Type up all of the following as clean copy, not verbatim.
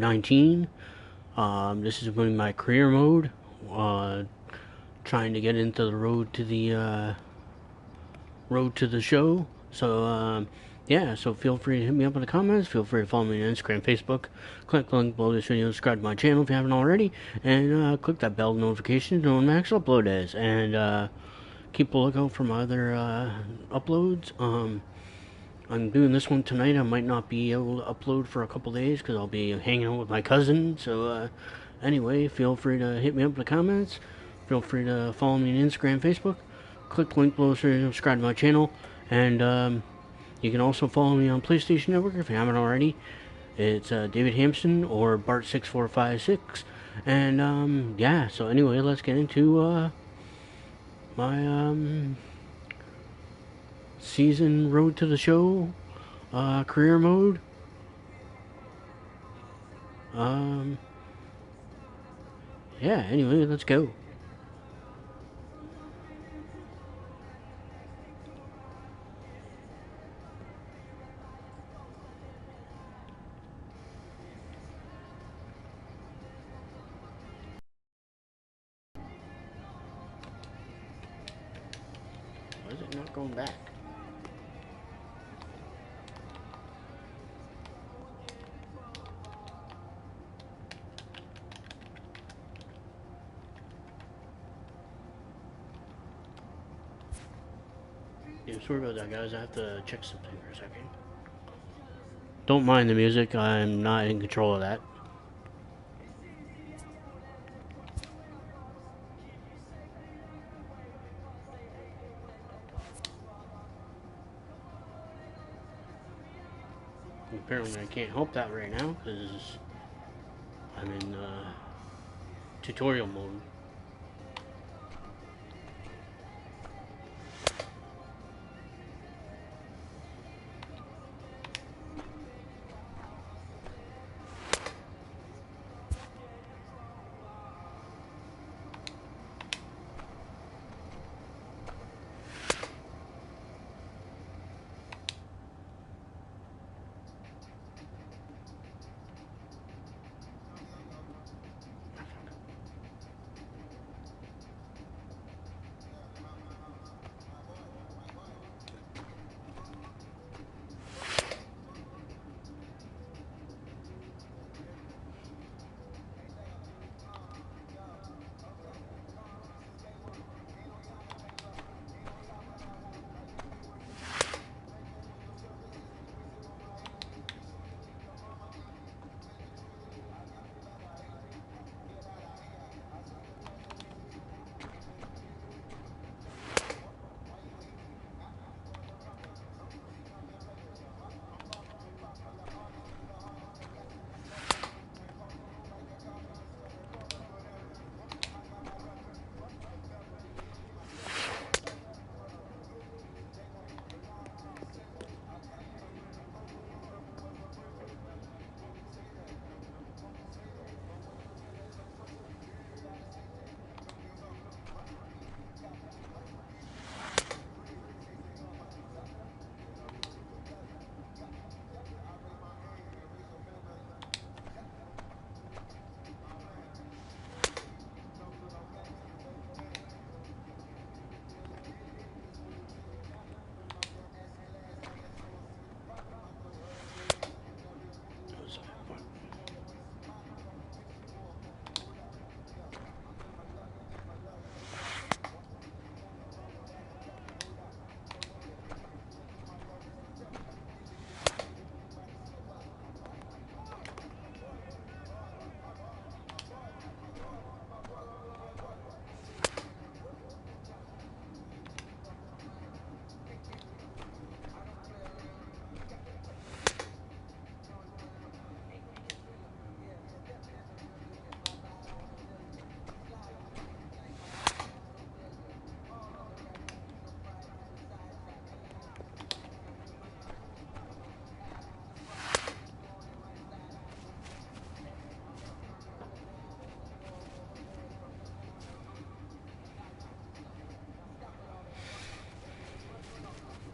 19. This is going my career mode. Trying to get into the road to the show. So yeah, so feel free to hit me up in the comments. Feel free to follow me on Instagram, Facebook. Click the link below this video, subscribe to my channel if you haven't already, and click that bell notification to know when my next upload is. And keep a lookout for my other uploads. I'm doing this one tonight. I might not be able to upload for a couple days because I'll be hanging out with my cousin. So anyway, feel free to hit me up in the comments. Feel free to follow me on Instagram, Facebook. Click the link below to subscribe to my channel. And you can also follow me on PlayStation Network if you haven't already. It's David Hampson or Bart6456. And yeah, so anyway, let's get into my season road to the show career mode. Yeah, anyway, let's go. Why is it not going back? Yeah, sorry about that, guys. I have to check something for a second. Don't mind the music. I'm not in control of that. Apparently I can't help that right now because I'm in tutorial mode.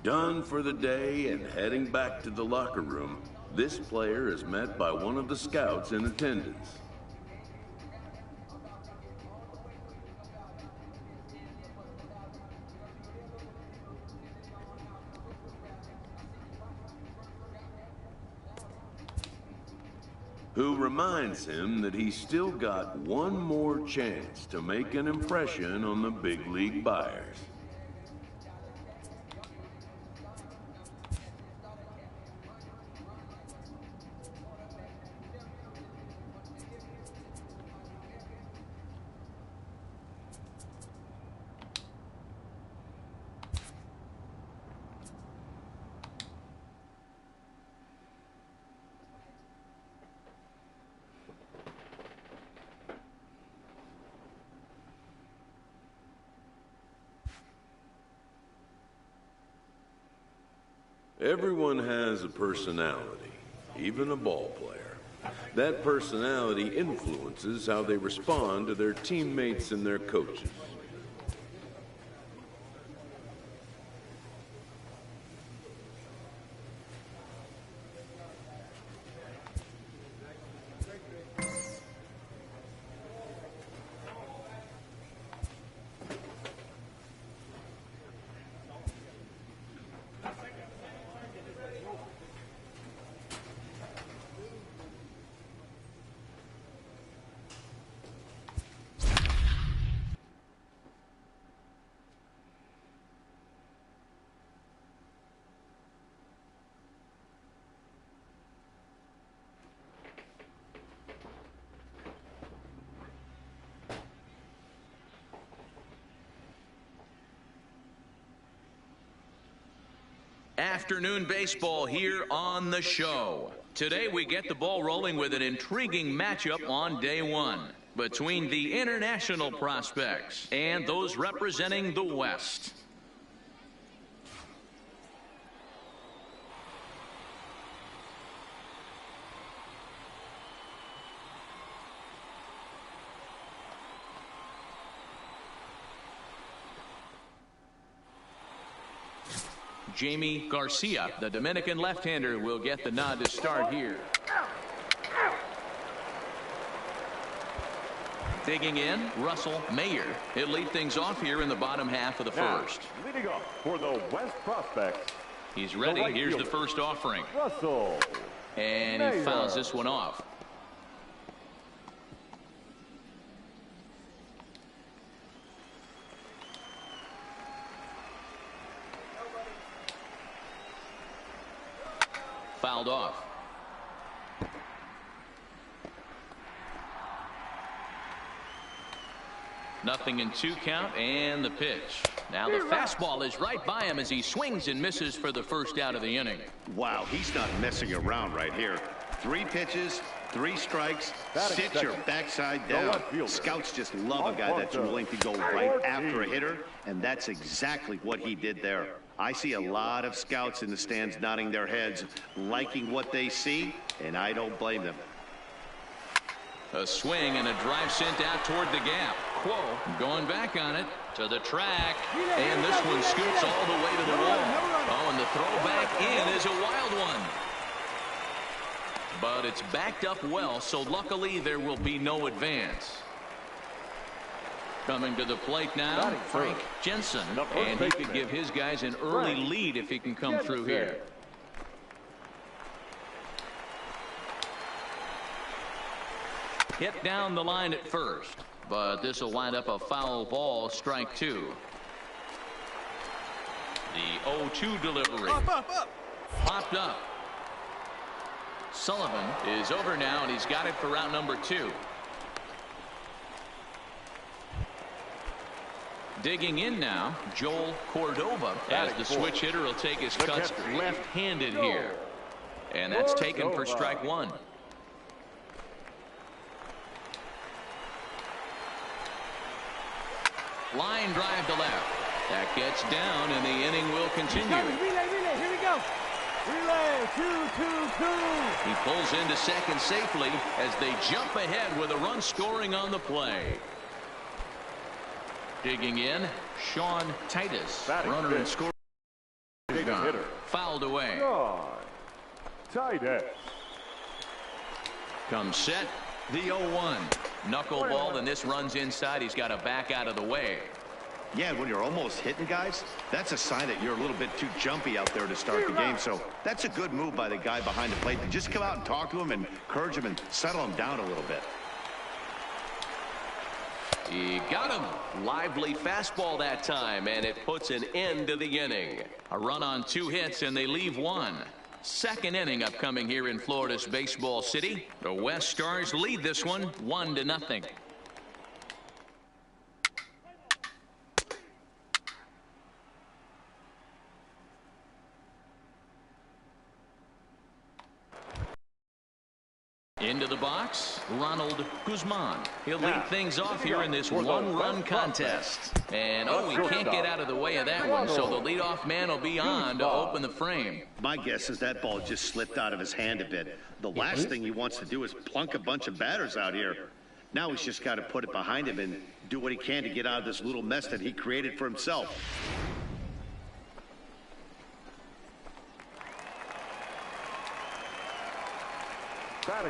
Done for the day and heading back to the locker room. This player is met by one of the scouts in attendance. Who reminds him that he's still got one more chance to make an impression on the big league buyers. Everyone has a personality, even a ball player. That personality influences how they respond to their teammates and their coaches. Afternoon baseball here on the show. Today we get the ball rolling with an intriguing matchup on day one between the international prospects and those representing the West. Jamie Garcia, the Dominican left-hander, will get the nod to start here. Digging in, Russell Mayer. He'll lead things off here in the bottom half of the first. Leading off for the West prospects. He's ready. Here's the first offering. Russell. And he fouls this one off. Fouled off. Nothing in 2 count, and the pitch. Now the fastball is right by him as he swings and misses for the first out of the inning. Wow, he's not messing around right here. 3 pitches, 3 strikes. Sit your backside down. Scouts just love a guy that's willing to go right after a hitter, and that's exactly what he did there. I see a lot of scouts in the stands nodding their heads, liking what they see, and I don't blame them. A swing and a drive sent out toward the gap. Quo going back on it to the track, and this one scoots all the way to the wall. Oh, and the throw back in is a wild one. But it's backed up well, so luckily there will be no advance. Coming to the plate now, Frank Jensen, and he could give his guys an early lead if he can come through here. Hit down the line at first, but this will wind up a foul ball, strike 2. The 0-2 delivery. Popped up. Sullivan is over now, and he's got it for round number 2. Digging in now, Joel Cordova, as the switch hitter will take his cuts left-handed here. And that's taken for strike 1. Line drive to left. That gets down, and the inning will continue. Relay, here we go. Relay, 2-2-2. He pulls into second safely as they jump ahead with a run scoring on the play. Digging in, Sean Titus. Runner and score. Fouled away. tight end. Comes set. The 0-1. Knuckleball, and this runs inside. He's got to back out of the way. Yeah, when you're almost hitting guys, that's a sign that you're a little bit too jumpy out there to start the game. So that's a good move by the guy behind the plate to just come out and talk to him and encourage him and settle him down a little bit. He got him. Lively fastball that time, and it puts an end to the inning. A run on 2 hits, and they leave 1. Second inning upcoming here in Florida's Baseball City. The West Stars lead this one 1-0. Into the box, Ronald Guzman. He'll lead things off here in this one-run contest. And, he can't get out of the way of that one, so the leadoff man will be on to open the frame. My guess is that ball just slipped out of his hand a bit. The last thing he wants to do is plunk a bunch of batters out here. Now he's just got to put it behind him and do what he can to get out of this little mess that he created for himself.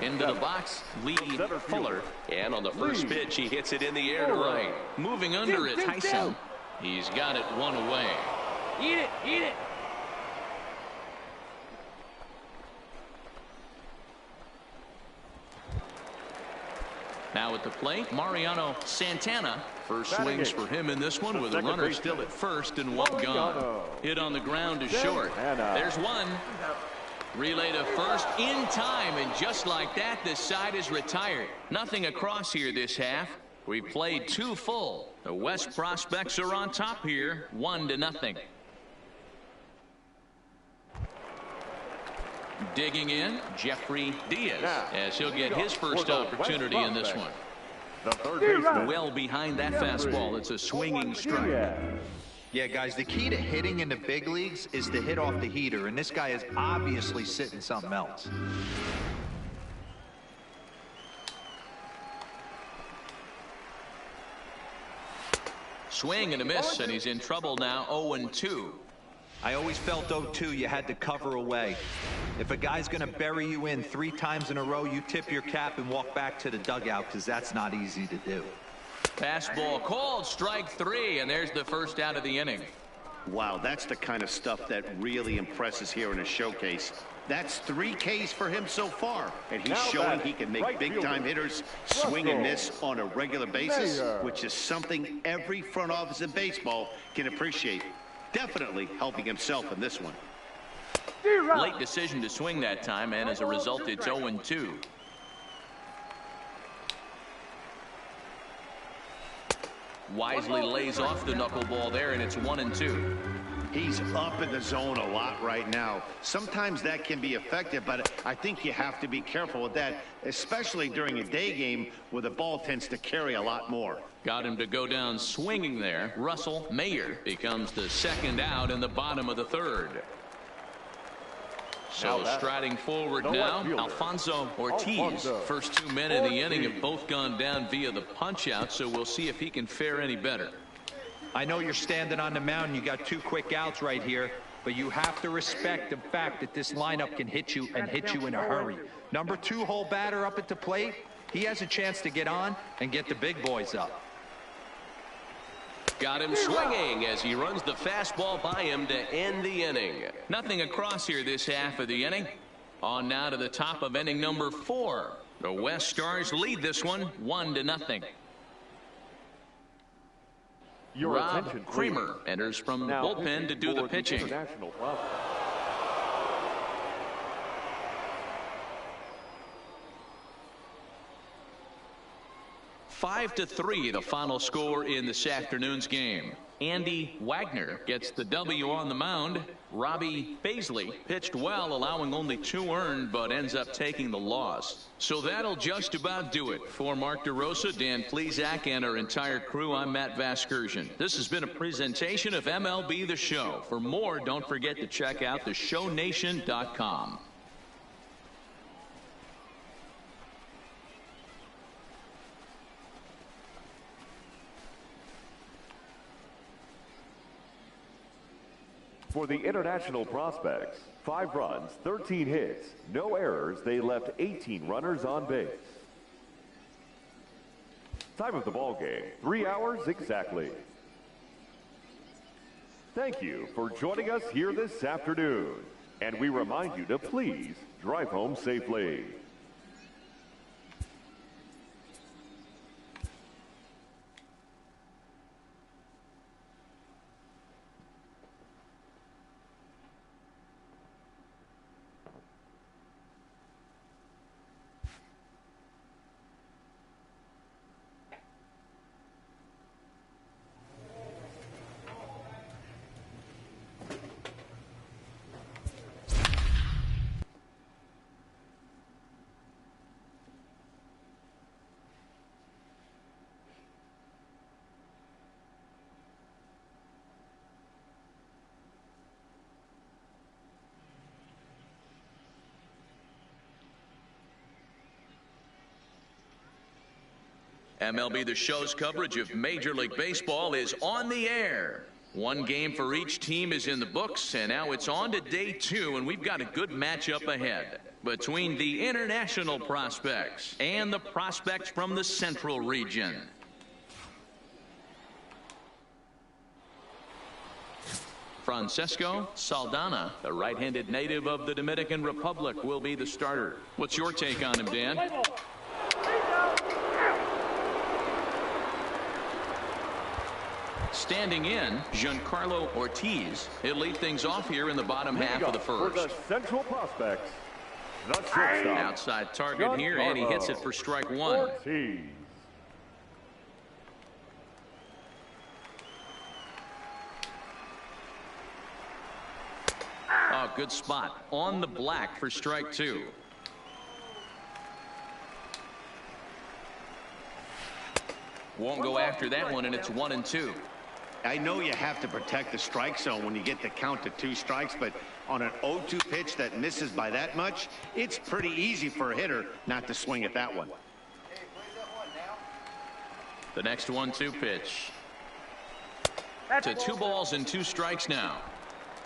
Into the box, Lee Fuller. And on the first pitch, he hits it in the air to right. Moving under it, Tyson. He's got it 1 away. Eat it, eat it. Now at the plate, Mariano Santana. First swings for him in this one with a runner still at first and 1 gone. Hit on the ground to short. There's 1. Relay to first in time, and just like that, this side is retired. Nothing across here this half. We've played 2 full. The West prospects are on top here, 1-0. Digging in, Jeffrey Diaz, as he'll get his first opportunity in this one. The third baseman. Well behind that fastball. It's a swinging strike. Yeah, guys, the key to hitting in the big leagues is to hit off the heater, and this guy is obviously sitting something else. Swing and a miss, and he's in trouble now, 0-2. I always felt 0-2 you had to cover away. If a guy's going to bury you in 3 times in a row, you tip your cap and walk back to the dugout, because that's not easy to do. Fastball called, strike 3, and there's the first out of the inning. Wow, that's the kind of stuff that really impresses here in a showcase. That's 3 Ks for him so far, and he's showing he can make big-time hitters swing and miss on a regular basis, which is something every front office in baseball can appreciate. Definitely helping himself in this one. Late decision to swing that time, and as a result, it's 0-2. Wisely lays off the knuckleball there, and it's 1-2. He's up in the zone a lot right now. Sometimes that can be effective, but I think you have to be careful with that, especially during a day game where the ball tends to carry a lot more. Got him to go down swinging there. Russell Mayer becomes the second out in the bottom of the 3rd. So striding forward now, Alfonso Ortiz. First 2 men in the inning have both gone down via the punch out, so we'll see if he can fare any better. I know you're standing on the mound, you got 2 quick outs right here, but you have to respect the fact that this lineup can hit you and hit you in a hurry. Number 2 hole batter up at the plate, he has a chance to get on and get the big boys up. Got him swinging as he runs the fastball by him to end the inning. Nothing across here this half of the inning. On now to the top of inning number 4. The West Stars lead this one 1-0. Rob Kramer enters from the bullpen to do the pitching. 5-3 the final score in this afternoon's game. Andy Wagner gets the W on the mound. Robbie Baisley pitched well, allowing only 2 earned, but ends up taking the loss. So that'll just about do it. For Mark DeRosa, Dan Plesac, and our entire crew, I'm Matt Vasgersian. This has been a presentation of MLB The Show. For more, don't forget to check out theshownation.com. For the International Prospects, 5 runs, 13 hits, no errors. They left 18 runners on base. Time of the ball game, 3 hours exactly. Thank you for joining us here this afternoon. And we remind you to please drive home safely. MLB The Show's coverage of Major League Baseball is on the air. One game for each team is in the books, and now it's on to day 2, and we've got a good matchup ahead between the international prospects and the prospects from the Central region. Francesco Saldana, a right-handed native of the Dominican Republic, will be the starter. What's your take on him, Dan? Standing in, Giancarlo Ortiz. He'll lead things off here in the bottom half of the first. For the Central Prospects, the shortstop. Outside target here, and he hits it for strike 1. Ortiz. Oh, good spot. On the black for strike 2. Won't go after that one, and it's 1-2. I know you have to protect the strike zone when you get the count to 2 strikes, but on an 0-2 pitch that misses by that much, it's pretty easy for a hitter not to swing at that one. The next 1-2 pitch. To 2 balls and 2 strikes now.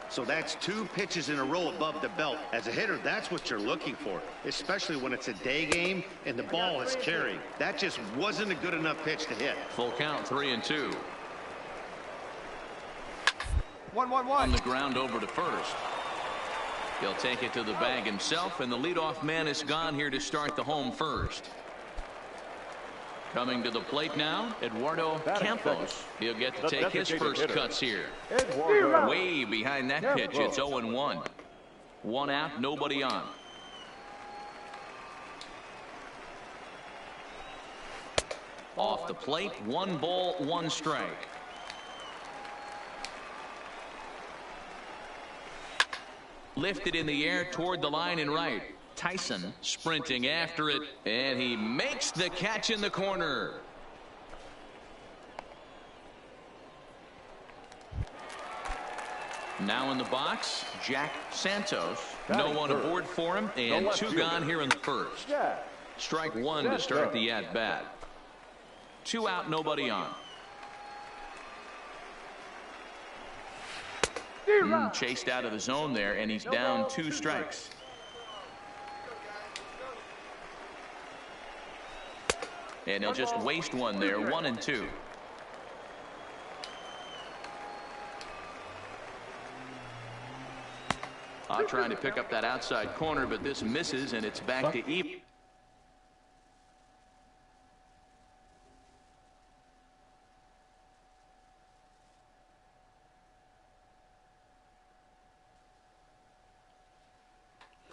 So that's 2 pitches in a row above the belt. As a hitter, that's what you're looking for, especially when it's a day game and the ball is carrying. That just wasn't a good enough pitch to hit. Full count, 3-2. 1-1-1. On the ground over to first. He'll take it to the bag himself, and the leadoff man is gone here to start the home first. Coming to the plate now, Eduardo Campos. He'll get to take his first cuts here. Way behind that pitch, it's 0-1. 1 out, nobody on. Off the plate, 1 ball, 1 strike. Lifted in the air toward the line and right. Tyson sprinting after it, and he makes the catch in the corner. Now in the box, Jack Santos. No one aboard for him, and 2 gone here in the first. Strike 1 to start the at-bat. 2 out, nobody on. Chased out of the zone there, and he's down 2 strikes. And he'll just waste one there, 1-2. Trying to pick up that outside corner, but this misses, and it's back to even.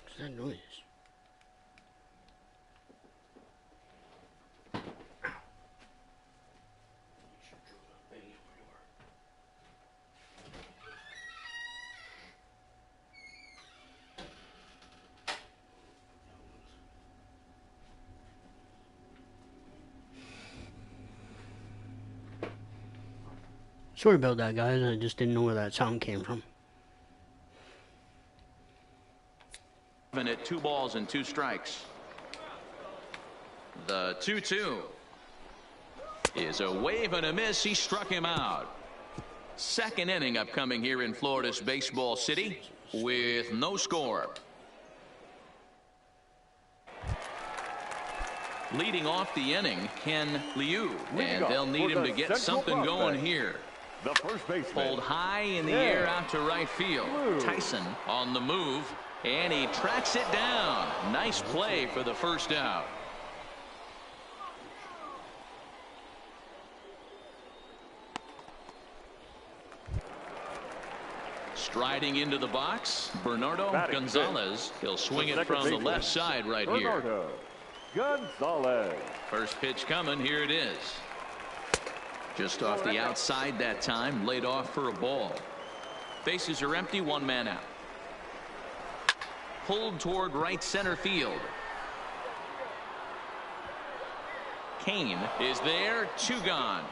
What's that noise? Sorry about that, guys. I just didn't know where that sound came from. At 2 balls and 2 strikes. The 2-2 is a wave and a miss. He struck him out. Second inning upcoming here in Florida's Baseball City with no score. Leading off the inning, Ken Liu, and they'll need him to get something going here. The first baseman. Pulled high in the air out to right field. Tyson on the move, and he tracks it down. Nice play for the first out. Striding into the box, Bernardo Gonzalez. He'll swing it from the left side right here. Gonzalez. First pitch coming. Here it is. Just off the outside that time. Laid off for a ball. Bases are empty. One man out. Pulled toward right center field. Kane is there. Two gone.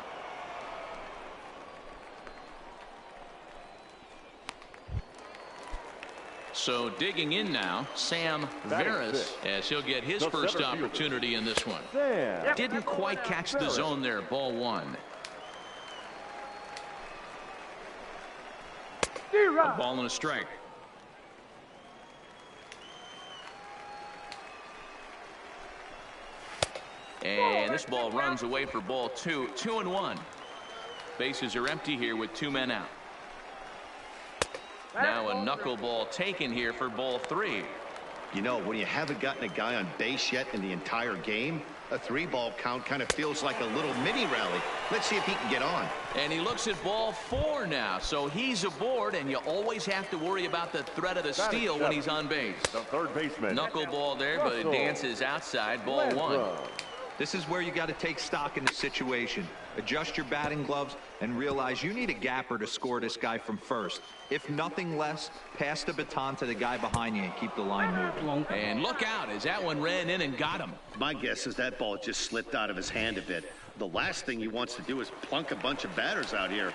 So digging in now, Sam Veras, as he'll get his first opportunity in this one. Didn't quite catch the zone there. Ball one. A ball and a strike. And this ball runs away for ball two. 2-1. Bases are empty here with two men out. Now a knuckleball taken here for ball three. You know, when you haven't gotten a guy on base yet in the entire game, a 3-ball count kind of feels like a little mini rally. Let's see if he can get on. And he looks at ball four now, so he's aboard, and you always have to worry about the threat of the steal when he's on base. The third baseman. Knuckleball there, but it dances outside. Ball one. This is where you got to take stock in the situation. Adjust your batting gloves and realize you need a gapper to score this guy from first. If nothing less, pass the baton to the guy behind you and keep the line moving. And look out as that one ran in and got him. My guess is that ball just slipped out of his hand a bit. The last thing he wants to do is plunk a bunch of batters out here.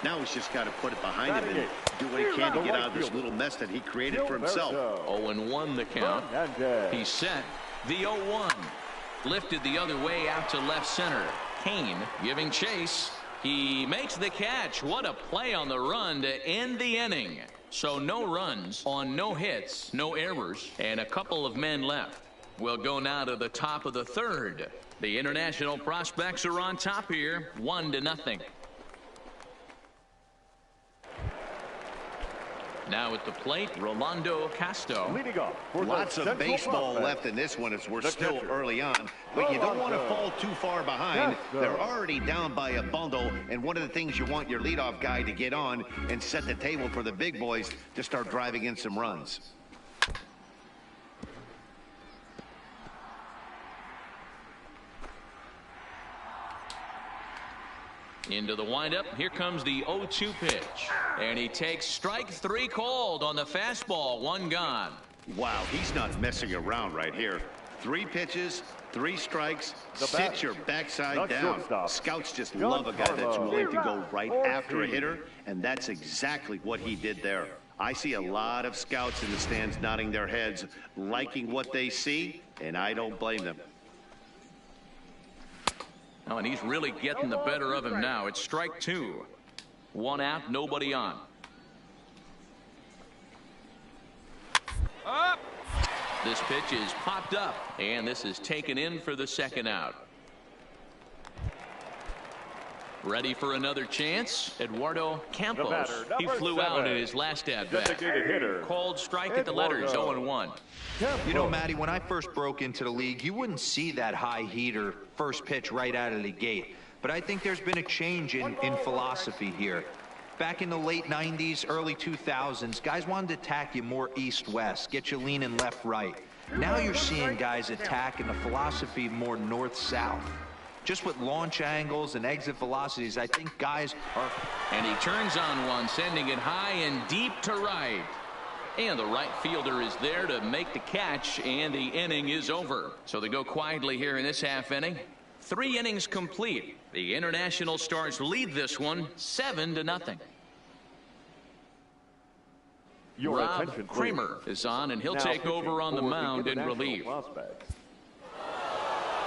Now he's just got to put it behind him and do what he can to get out of this little mess that he created for himself. 0-1 the count. He's set. The 0-1. Lifted the other way out to left center. Kane giving chase. He makes the catch. What a play on the run to end the inning. So no runs on no hits, no errors, and a couple of men left. We'll go now to the top of the third. The international prospects are on top here, 1-0. Now at the plate, Rolando Castro. Lots of baseball left in this one as we're still early on. But you don't want to fall too far behind. They're already down by a bundle. And one of the things you want your leadoff guy to get on and set the table for the big boys to start driving in some runs. Into the windup. Here comes the 0-2 pitch. And he takes strike three called on the fastball. One gone. Wow, he's not messing around right here. 3 pitches, 3 strikes. Sit your backside down. Scouts just love a guy that's willing to go right after a hitter, and that's exactly what he did there. I see a lot of scouts in the stands nodding their heads, liking what they see, and I don't blame them. Oh, and he's really getting the better of him now. It's strike 2. 1 out, nobody on. Up. This pitch is popped up, and this is taken in for the second out. Ready for another chance, Eduardo Campos. He flew out in his last at-bat. Called strike at the letters, 0-1. You know, Matty, when I first broke into the league, you wouldn't see that high heater first pitch right out of the gate. But I think there's been a change in philosophy here. Back in the late 90s, early 2000s, guys wanted to attack you more east-west, get you leaning left-right. Now you're seeing guys attack in the philosophy more north-south. Just with launch angles and exit velocities, I think guys are... And he turns on one, sending it high and deep to right. And the right fielder is there to make the catch, and the inning is over. So they go quietly here in this half inning. 3 innings complete. The International Stars lead this one 7-0. Rob Kramer is on, and he'll take over on the mound in relief.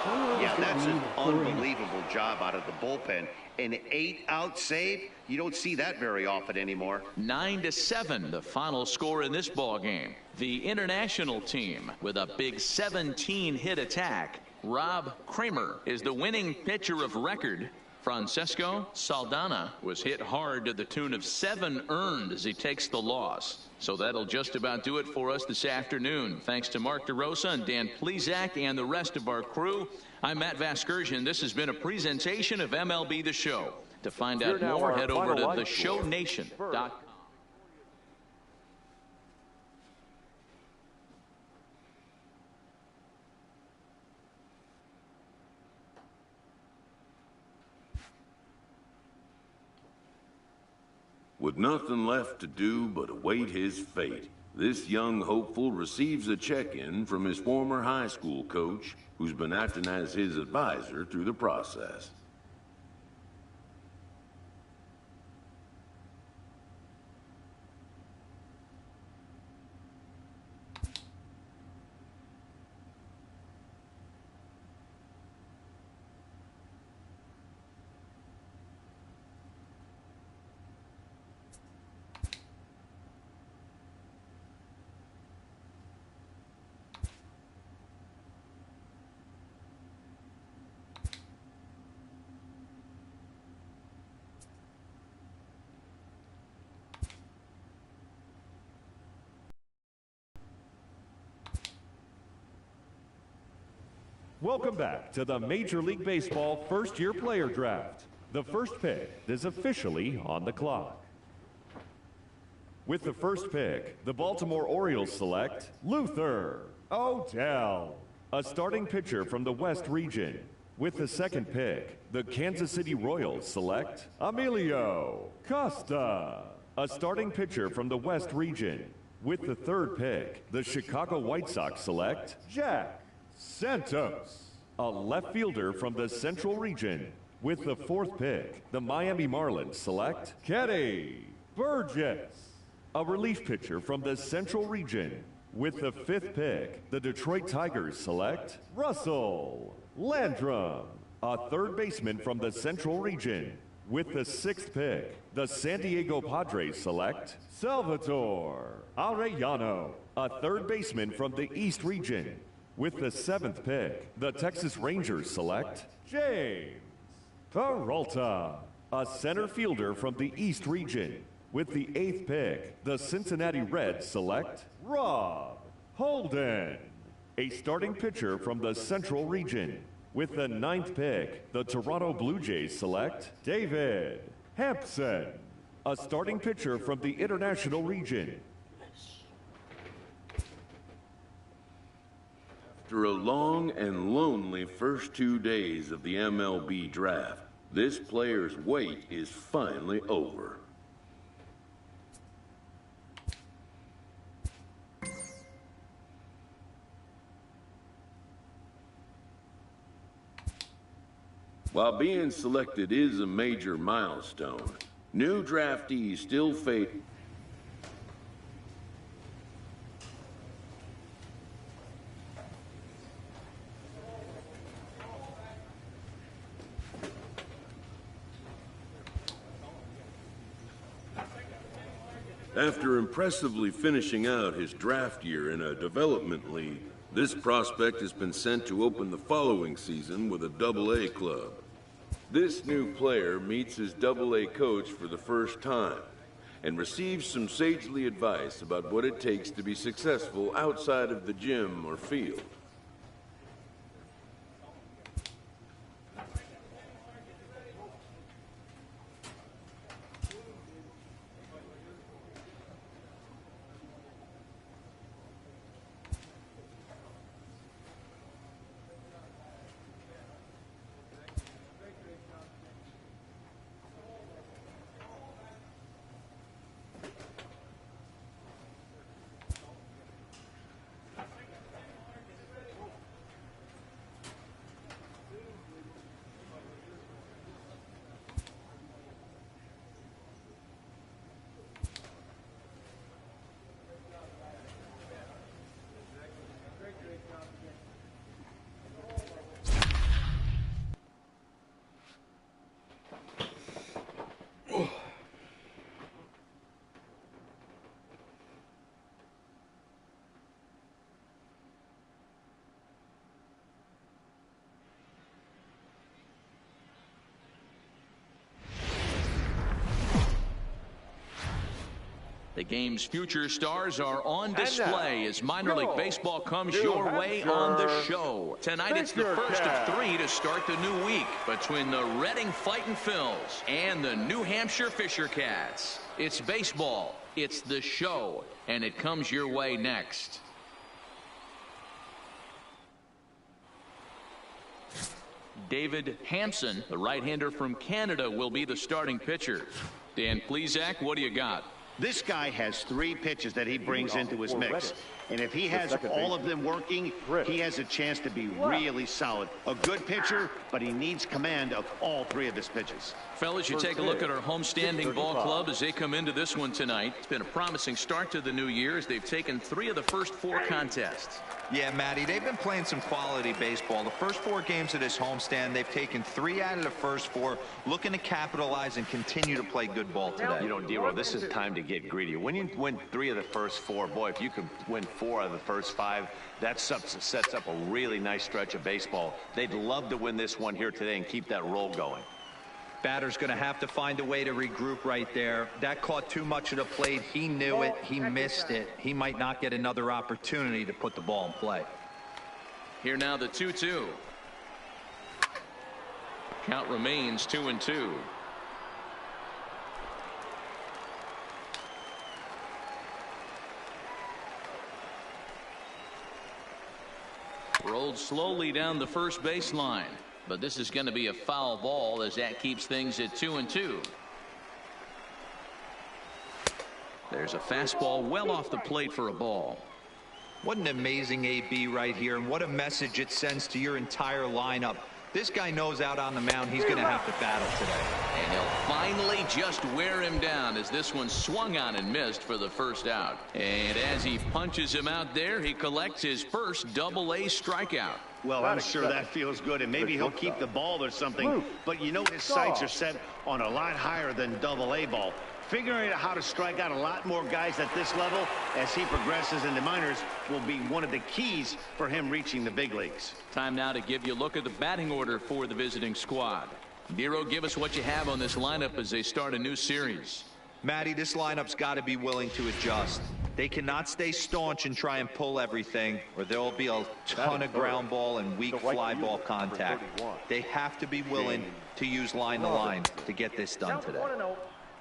Yeah, that's an unbelievable job out of the bullpen. An 8-out save, you don't see that very often anymore. 9-7, the final score in this ball game. The international team with a big 17-hit attack. Rob Kramer is the winning pitcher of record. Francesco Saldana was hit hard to the tune of 7 earned as he takes the loss. So that'll just about do it for us this afternoon. Thanks to Mark DeRosa and Dan Plesac and the rest of our crew. I'm Matt Vasgersian. This has been a presentation of MLB The Show. To find out more, head over to theshownation.com. With nothing left to do but await his fate, this young hopeful receives a check-in from his former high school coach, who's been acting as his advisor through the process. Welcome back to the Major League Baseball first-year player draft. The first pick is officially on the clock. With the first pick, the Baltimore Orioles select Luther Odell, a starting pitcher from the West region. With the second pick, the Kansas City Royals select Emilio Costa, a starting pitcher from the West region. With the third pick, the Chicago White Sox select Jack Santos, a left fielder from the Central region. With the fourth pick, the Miami Marlins select Kenny Burgess, a relief pitcher from the Central region. With the fifth pick, the Detroit Tigers select Russell Landrum, a third baseman from the Central region. With the sixth pick, the San Diego Padres select Salvatore Arellano, a third baseman from the East region. With the seventh pick, the Texas Rangers select James Peralta, a center fielder from the East region. With the eighth pick, the Cincinnati Reds select Rob Holden, a starting pitcher from the Central region. With the ninth pick, the Toronto Blue Jays select David Hampson, a starting pitcher from the International region. After a long and lonely first 2 days of the MLB draft, this player's wait is finally over. While being selected is a major milestone, new draftees still face After impressively finishing out his draft year in a development league, this prospect has been sent to open the following season with a Double-A club. This new player meets his Double-A coach for the first time and receives some sagely advice about what it takes to be successful outside of the gym or field. The game's future stars are on display as minor league baseball comes your way on the show. Tonight it's the first of 3 to start the new week between the Reading Fightin' Phils and the New Hampshire Fisher Cats. It's baseball, it's the show, and it comes your way next. David Hampson, the right-hander from Canada, will be the starting pitcher. Dan Plesac, what do you got? This guy has 3 pitches that he brings into his mix. And if he has all of them working, he has a chance to be really solid. A good pitcher, but he needs command of all 3 of his pitches. Fellas, you take a look at our homestanding ball club as they come into this one tonight. It's been a promising start to the new year as they've taken 3 of the first 4 contests. Yeah, Matty, they've been playing some quality baseball. The first 4 games of this homestand, they've taken 3 out of the first 4, looking to capitalize and continue to play good ball today. You know, Dero, this is time to get greedy. When you win 3 of the first 4, boy, if you can win 4 out of the first 5, that sets up a really nice stretch of baseball. They'd love to win this one here today and keep that roll going. Batter's going to have to find a way to regroup right there. That caught too much of the plate. He knew it. He missed it. He might not get another opportunity to put the ball in play. Here now the 2-2. Count remains 2-2. Rolled slowly down the first baseline. But this is going to be a foul ball as that keeps things at 2-2. There's a fastball well off the plate for a ball. What an amazing AB right here, and what a message it sends to your entire lineup. This guy knows out on the mound he's going to have to battle today. And he'll finally just wear him down as this one swung on and missed for the first out. And as he punches him out there, he collects his first double-A strikeout. Well, I'm sure that feels good, and maybe he'll keep the ball or something. But you know his sights are set on a lot higher than double-A ball. Figuring out how to strike out a lot more guys at this level as he progresses in the minors will be one of the keys for him reaching the big leagues. Time now to give you a look at the batting order for the visiting squad. Nero, give us what you have on this lineup as they start a new series. Matty, this lineup's got to be willing to adjust. They cannot stay staunch and try and pull everything, or there will be a ton of ground ball and weak fly ball contact. They have to be willing to use line to line to get this done today.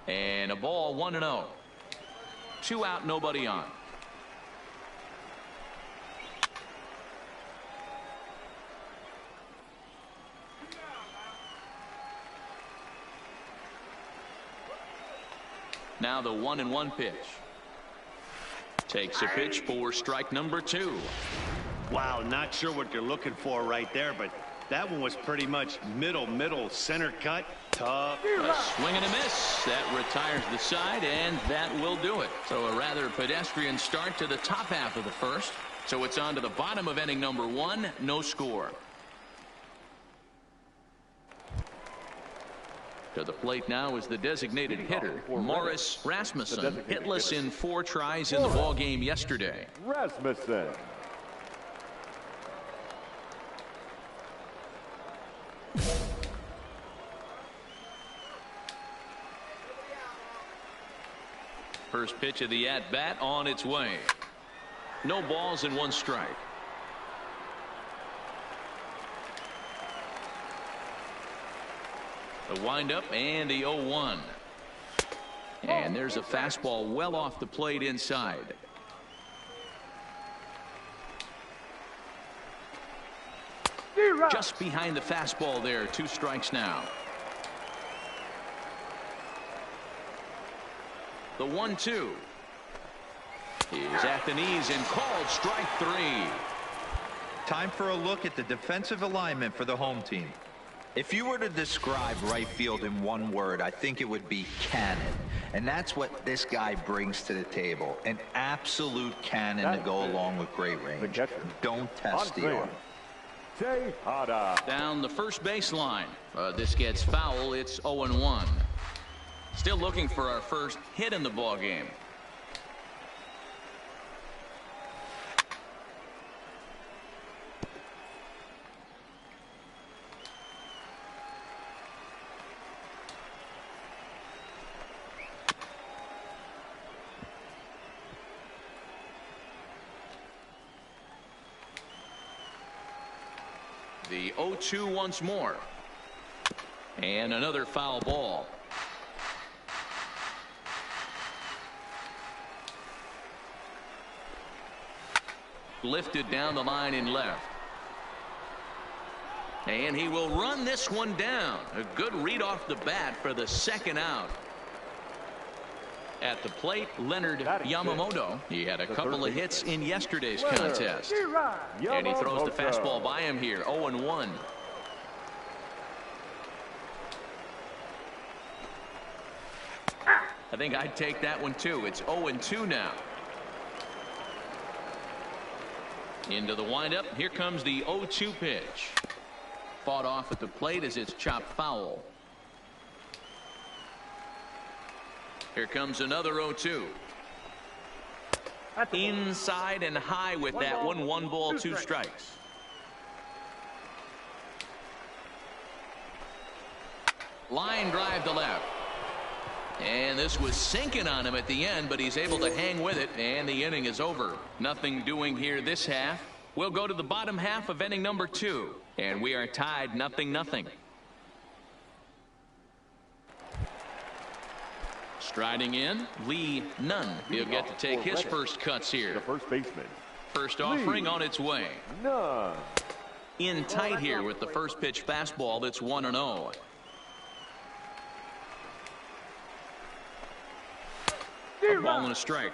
And a ball 1-0. 2 out, nobody on. Now the 1-1 pitch. Takes a pitch for strike number 2. Wow, not sure what you're looking for right there, but that one was pretty much middle center cut. Tough. A swing and a miss. That retires the side, and that will do it. So a rather pedestrian start to the top half of the first. So it's on to the bottom of inning number 1. No score. To the plate now is the designated hitter, Morris Rasmussen, hitless in 4 tries in the ball game yesterday. Rasmussen. First pitch of the at-bat on its way. No balls and 1 strike. The windup and the 0-1. And there's a fastball well off the plate inside. Just behind the fastball there. 2 strikes now. The 1-2 is at the knees and called strike 3. Time for a look at the defensive alignment for the home team. If you were to describe right field in one word, I think it would be cannon. And that's what this guy brings to the table. An absolute cannon to go along with great range. Don't test the arm. Down the first baseline. This gets foul. It's 0-1. Still looking for our first hit in the ball game. The 0-2 once more. And another foul ball. Lifted down the line in left. And he will run this one down. A good read off the bat for the second out. At the plate, Leonard Yamamoto. He had a couple of hits in yesterday's contest. And he throws the fastball by him here. 0-1. I think I'd take that one too. It's 0-2 now. Into the windup. Here comes the 0-2 pitch. Fought off at the plate as it's chopped foul. Here comes another 0-2. Inside and high with that one. 1 ball, 2 strikes. Line drive to left. And this was sinking on him at the end, but he's able to hang with it, and the inning is over. Nothing doing here this half. We'll go to the bottom half of inning number 2, and we are tied 0-0. Striding in, Lee Nunn. He'll get to take his first cuts here. The first baseman. First offering on its way. Nunn. In tight here with the first pitch fastball that's 1-0. A ball and a strike.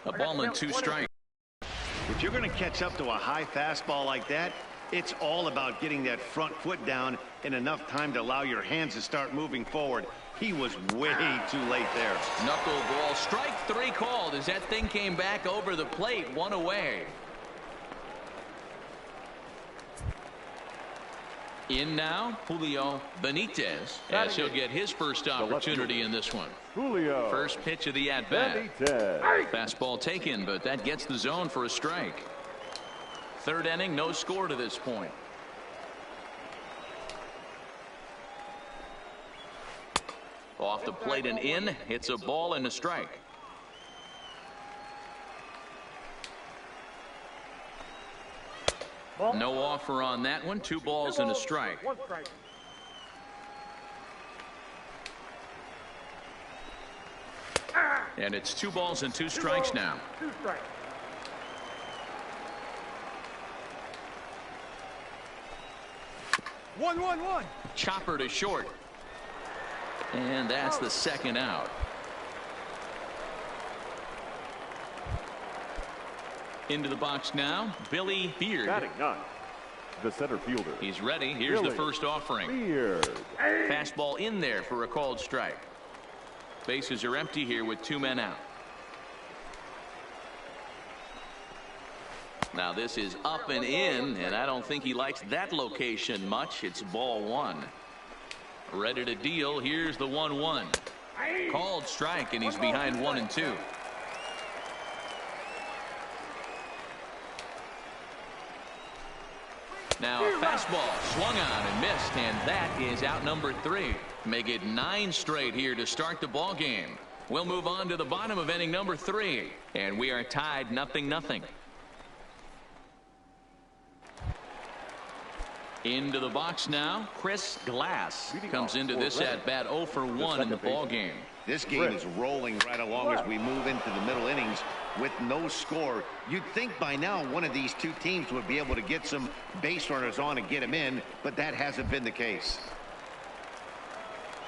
A ball and 2 strikes. If you're going to catch up to a high fastball like that, it's all about getting that front foot down in enough time to allow your hands to start moving forward. He was way too late there. Knuckleball, strike 3 called as that thing came back over the plate, 1 away. In now, Julio Benitez, as he'll get his first opportunity in this one. Julio. First pitch of the at-bat. Fastball taken, but that gets the zone for a strike. Third inning, no score to this point. Off the plate and in, it's a ball and a strike. No offer on that one. 2 balls and a strike. And it's 2 balls and 2 strikes now. 1-1-1. Chopper to short. And that's the second out. Into the box now, Billy Beard. Batting 9. The center fielder. He's ready. Here's the first offering. Beard. Fastball in there for a called strike. Bases are empty here with 2 men out. Now this is up and in, and I don't think he likes that location much. It's ball 1. Ready to deal. Here's the 1-1. Called strike, and he's behind 1-2. Now a fastball swung on and missed, and that is out number 3. Make it 9 straight here to start the ball game. We'll move on to the bottom of inning number 3, and we are tied 0-0. Into the box now, Chris Glass comes into this at bat 0 for 1 in the ball game. This game is rolling right along as we move into the middle innings with no score. You'd think by now one of these 2 teams would be able to get some base runners on and get them in, but that hasn't been the case.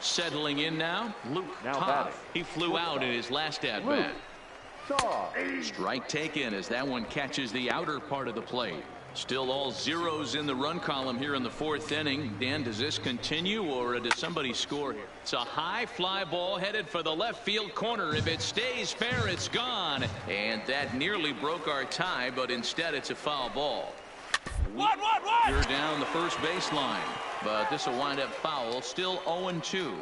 Settling in now, Luke Toth. He flew out in his last at bat. Strike taken as that one catches the outer part of the plate. Still all zeros in the run column here in the 4th inning. Dan, does this continue or does somebody score here? It's a high fly ball headed for the left field corner. If it stays fair, it's gone. And that nearly broke our tie, but instead it's a foul ball. What? You're down the first baseline, but this will wind up foul. Still 0-2.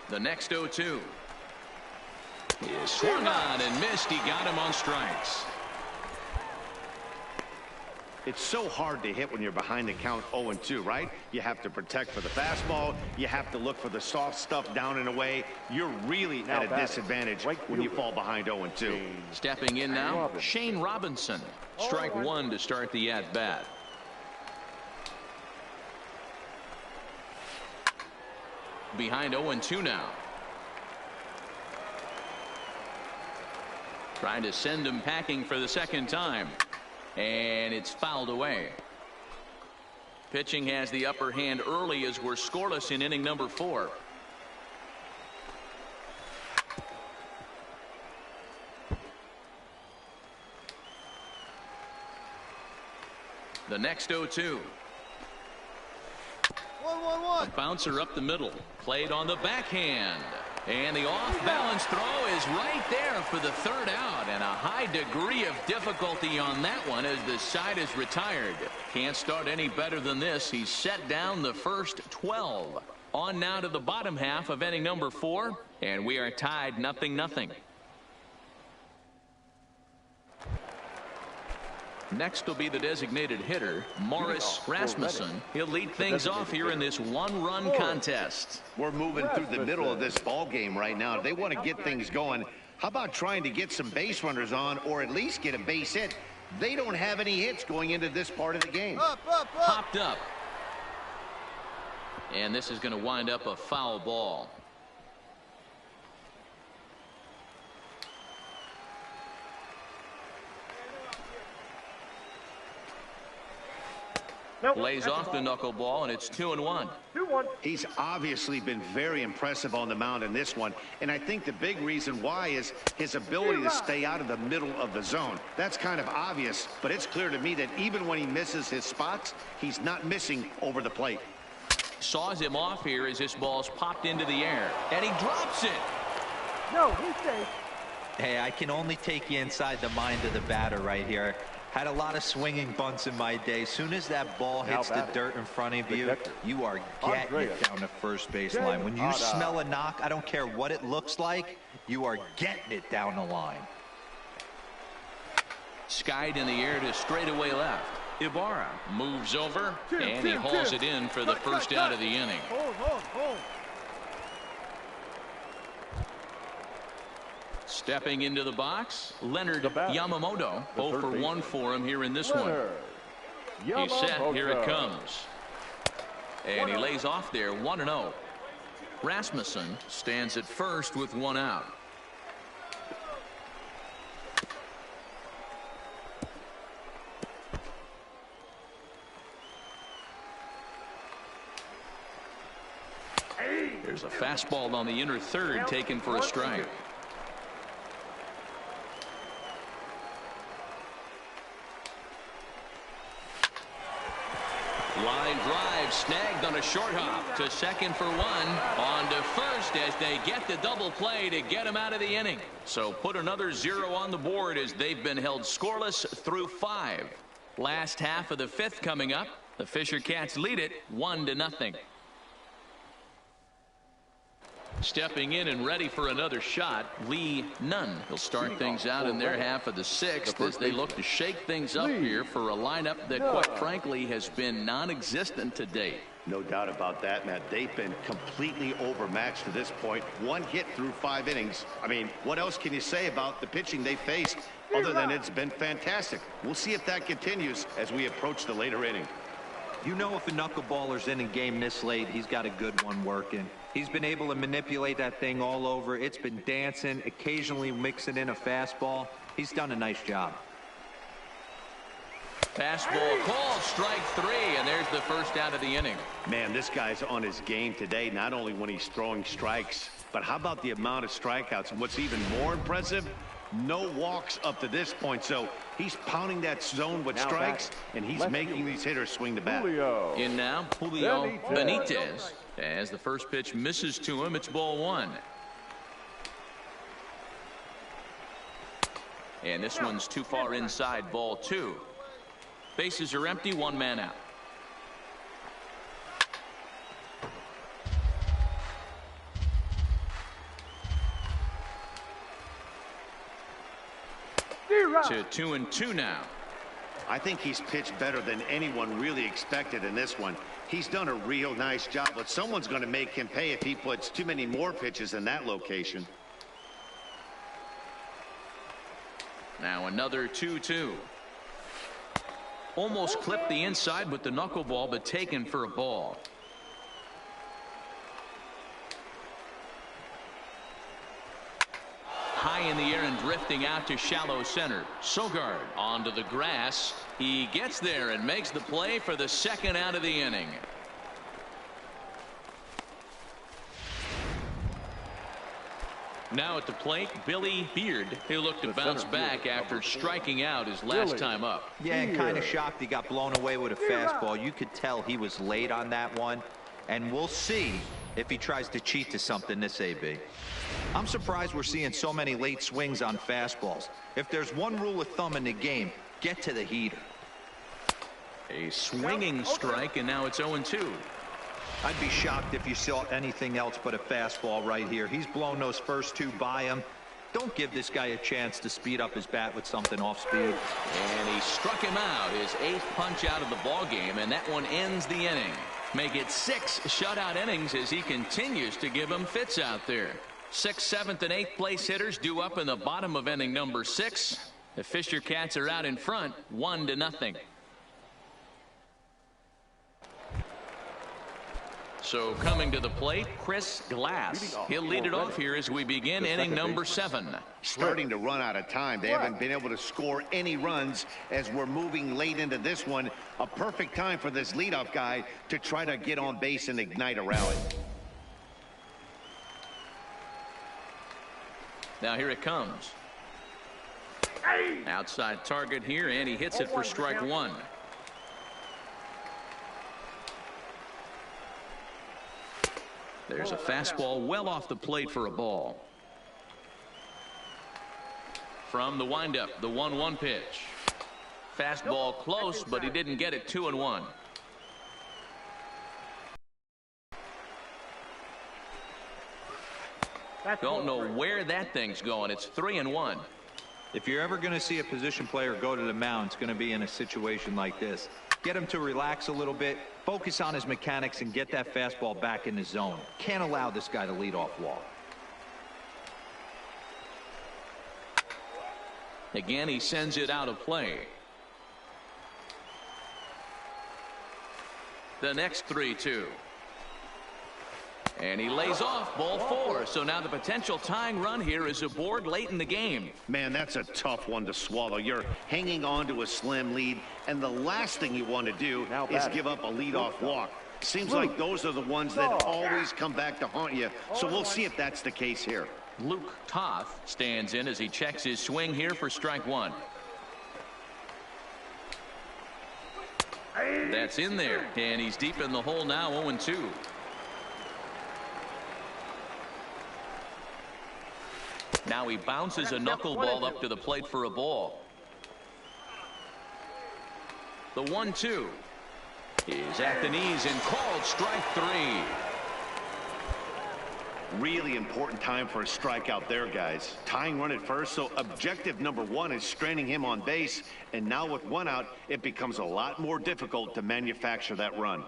The next 0-2. He swung on and missed. He got him on strikes. It's so hard to hit when you're behind the count 0-2, right? You have to protect for the fastball. You have to look for the soft stuff down and away. You're really at a disadvantage when you fall behind 0-2. Stepping in now, Shane Robinson. Strike one to start the at-bat. Behind 0-2 now. Trying to send him packing for the second time. And it's fouled away. Pitching has the upper hand early as we're scoreless in inning number 4. The next 0-2. 1-1-1. A bouncer up the middle. Played on the backhand. And the off-balance throw is right there for the third out. And a high degree of difficulty on that one as the side is retired. Can't start any better than this. He's set down the first 12. On now to the bottom half of inning number 4. And we are tied 0-0. Next will be the designated hitter, Morris Rasmussen. He'll lead things off here in this one-run contest. We're moving through the middle of this ball game right now. They want to get things going. How about trying to get some base runners on or at least get a base hit? They don't have any hits going into this part of the game. Popped up. And this is going to wind up a foul ball. Lays off the knuckleball, and it's 2-1. He's obviously been very impressive on the mound in this one, and I think the big reason why is his ability to stay out of the middle of the zone. That's kind of obvious, but it's clear to me that even when he misses his spots, he's not missing over the plate. Saws him off here as this ball's popped into the air, and he drops it. No, he's safe. Hey, I can only take you inside the mind of the batter right here. Had a lot of swinging bunts in my day. Soon as that ball hits the dirt in front of you, you are getting it down the first base line. When you smell a knock, I don't care what it looks like, you are getting it down the line. Skied in the air to straightaway left. Ibarra moves over, and he hauls it in for the first out of the inning. Hold. Stepping into the box, Leonard Yamamoto. 0 for 1 for him here in this one. He's set. Here it comes. And he lays off there 1-0. Rasmussen stands at first with 1 out. There's a fastball on the inner third taken for a strike. Line drive snagged on a short hop to second for 1. On to first as they get the double play to get him out of the inning. So put another 0 on the board as they've been held scoreless through 5. Last half of the 5th coming up. The Fisher Cats lead it 1-0. Stepping in and ready for another shot, Lee Nunn. He'll start things out in their half of the 6th as they look to shake things up here for a lineup that, quite frankly, has been non-existent to date. No doubt about that, Matt. They've been completely overmatched to this point. 1 hit through 5 innings. I mean, what else can you say about the pitching they faced other than it's been fantastic? We'll see if that continues as we approach the later inning. You know, if a knuckleballer's in a game this late, he's got a good one working. He's been able to manipulate that thing all over. It's been dancing, occasionally mixing in a fastball. He's done a nice job. Fastball called, strike 3, and there's the first out of the inning. Man, this guy's on his game today, not only when he's throwing strikes, but how about the amount of strikeouts? And what's even more impressive, no walks up to this point. So he's pounding that zone with strikes, and he's making these hitters swing the bat. In now, Julio Benitez. As the first pitch misses to him, it's ball 1. And this one's too far inside, ball 2. Bases are empty, 1 man out. To 2-2 now. I think he's pitched better than anyone really expected in this one. He's done a real nice job, but someone's going to make him pay if he puts too many more pitches in that location. Now another 2-2. Almost clipped the inside with the knuckleball, but taken for a ball. High in the air and drifting out to shallow center. Sogard onto the grass. He gets there and makes the play for the second out of the inning. Now at the plate, Billy Beard. He'll look to bounce back after striking out his last time up. Yeah, and kind of shocked he got blown away with a fastball. You could tell he was late on that one. And we'll see if he tries to cheat to something this AB. I'm surprised we're seeing so many late swings on fastballs. If there's one rule of thumb in the game, get to the heater. A swinging strike, and now it's 0-2. I'd be shocked if you saw anything else but a fastball right here. He's blown those first two by him. Don't give this guy a chance to speed up his bat with something off speed. And he struck him out, his 8th punch out of the ball game, and that one ends the inning. Make it 6 shutout innings as he continues to give him fits out there. 6th, 7th, and 8th place hitters due up in the bottom of inning number 6. The Fisher Cats are out in front, 1-0. So coming to the plate, Chris Glass. He'll lead it off here as we begin inning number 7. Starting to run out of time. They haven't been able to score any runs as we're moving late into this one. A perfect time for this leadoff guy to try to get on base and ignite a rally. Now here it comes. Outside target here, and he hits it for strike 1. There's a fastball well off the plate for a ball. From the windup, the 1-1 pitch. Fastball close, but he didn't get it. 2-1. Don't know where that thing's going. It's 3-1. If you're ever going to see a position player go to the mound, it's going to be in a situation like this. Get him to relax a little bit, focus on his mechanics, and get that fastball back in the zone. Can't allow this guy to lead off walk. Again, he sends it out of play. The next 3-2. And he lays off ball 4. So now the potential tying run here is aboard late in the game. Man, that's a tough one to swallow. You're hanging on to a slim lead, and the last thing you want to do is give up a leadoff walk. Seems like those are the ones that always come back to haunt you. So we'll see if that's the case here. Luke Toth stands in as he checks his swing here for strike 1. That's in there, and he's deep in the hole now, 0-2. Now he bounces a knuckleball up to the plate for a ball. The 1-2 is at the knees and called strike 3. Really important time for a strikeout there, guys. Tying run at first, so objective number 1 is straining him on base, and now with 1 out, it becomes a lot more difficult to manufacture that run.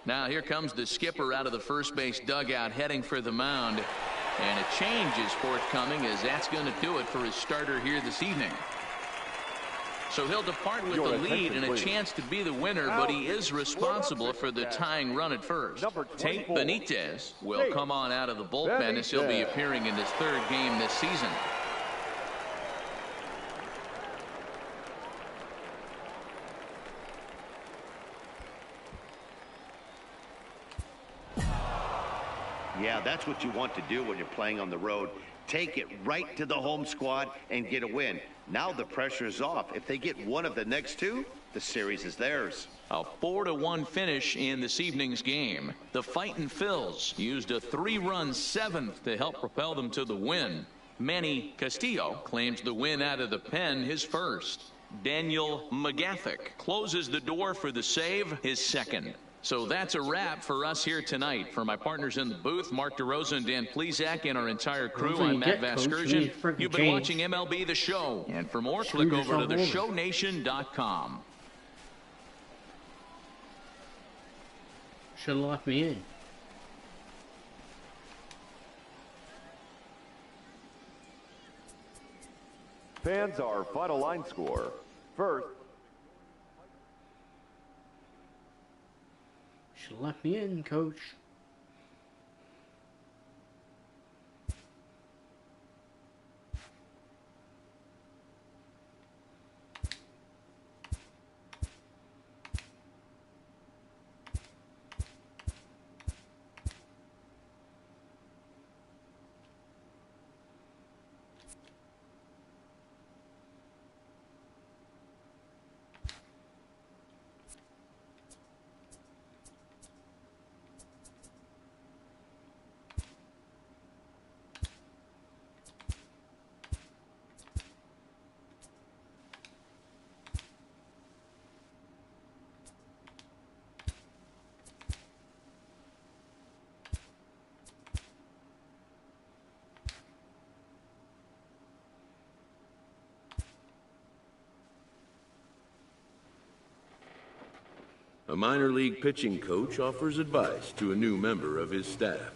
Now here comes the skipper out of the first base dugout heading for the mound. And a change is forthcoming, as that's going to do it for his starter here this evening. So he'll depart with the lead and a chance to be the winner, but he is responsible for the tying run at first. Tate Benitez will come on out of the bullpen as he'll be appearing in his 3rd game this season. Yeah, that's what you want to do when you're playing on the road. Take it right to the home squad and get a win. Now the pressure is off. If they get one of the next 2, the series is theirs. A 4-1 finish in this evening's game. The Fightin' Phils used a 3-run 7th to help propel them to the win. Manny Castillo claims the win out of the pen, his first. Daniel McGathick closes the door for the save, his second. So that's a wrap for us here tonight. For my partners in the booth, Mark DeRosa and Dan Plezak, and our entire crew, I'm Matt Vasgersian. You've been watching MLB The Show. And for more, click over to theshownation.com. Should have left me in. Fans, our final line score. First, should have left me in, coach. A minor league pitching coach offers advice to a new member of his staff.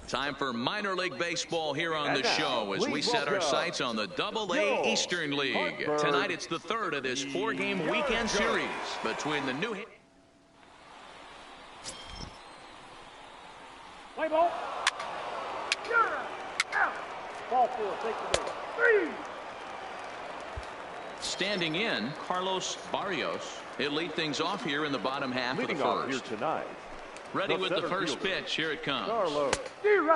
Time for minor league baseball here on the show as we set our sights on the Double-A Eastern League. Tonight it's the third of this 4-game weekend series between the New Hampshire. Play ball. Ball 4, take the ball. 3. Standing in, Carlos Barrios. He'll lead things off here in the bottom half of the first. Here tonight. Ready with the first pitch. Here it comes.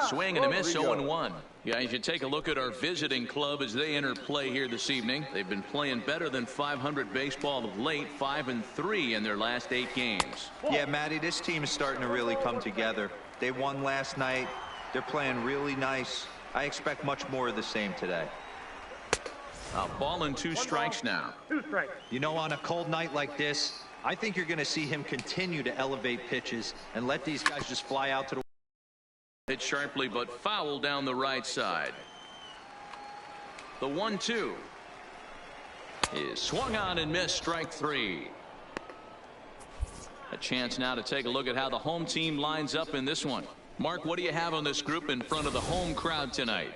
Swing and a miss, 0-1. Guys, you take a look at our visiting club as they enter play here this evening. They've been playing better than .500 baseball of late, 5-3 in their last 8 games. Yeah, Matty, this team is starting to really come together. They won last night. They're playing really nice. I expect much more of the same today. A ball and 2 strikes now. 2 strikes. You know, on a cold night like this, I think you're going to see him continue to elevate pitches and let these guys just fly out to the... Hit sharply but foul down the right side. The 1-2 is swung on and missed, strike 3. A chance now to take a look at how the home team lines up in this one. Mark, what do you have on this group in front of the home crowd tonight?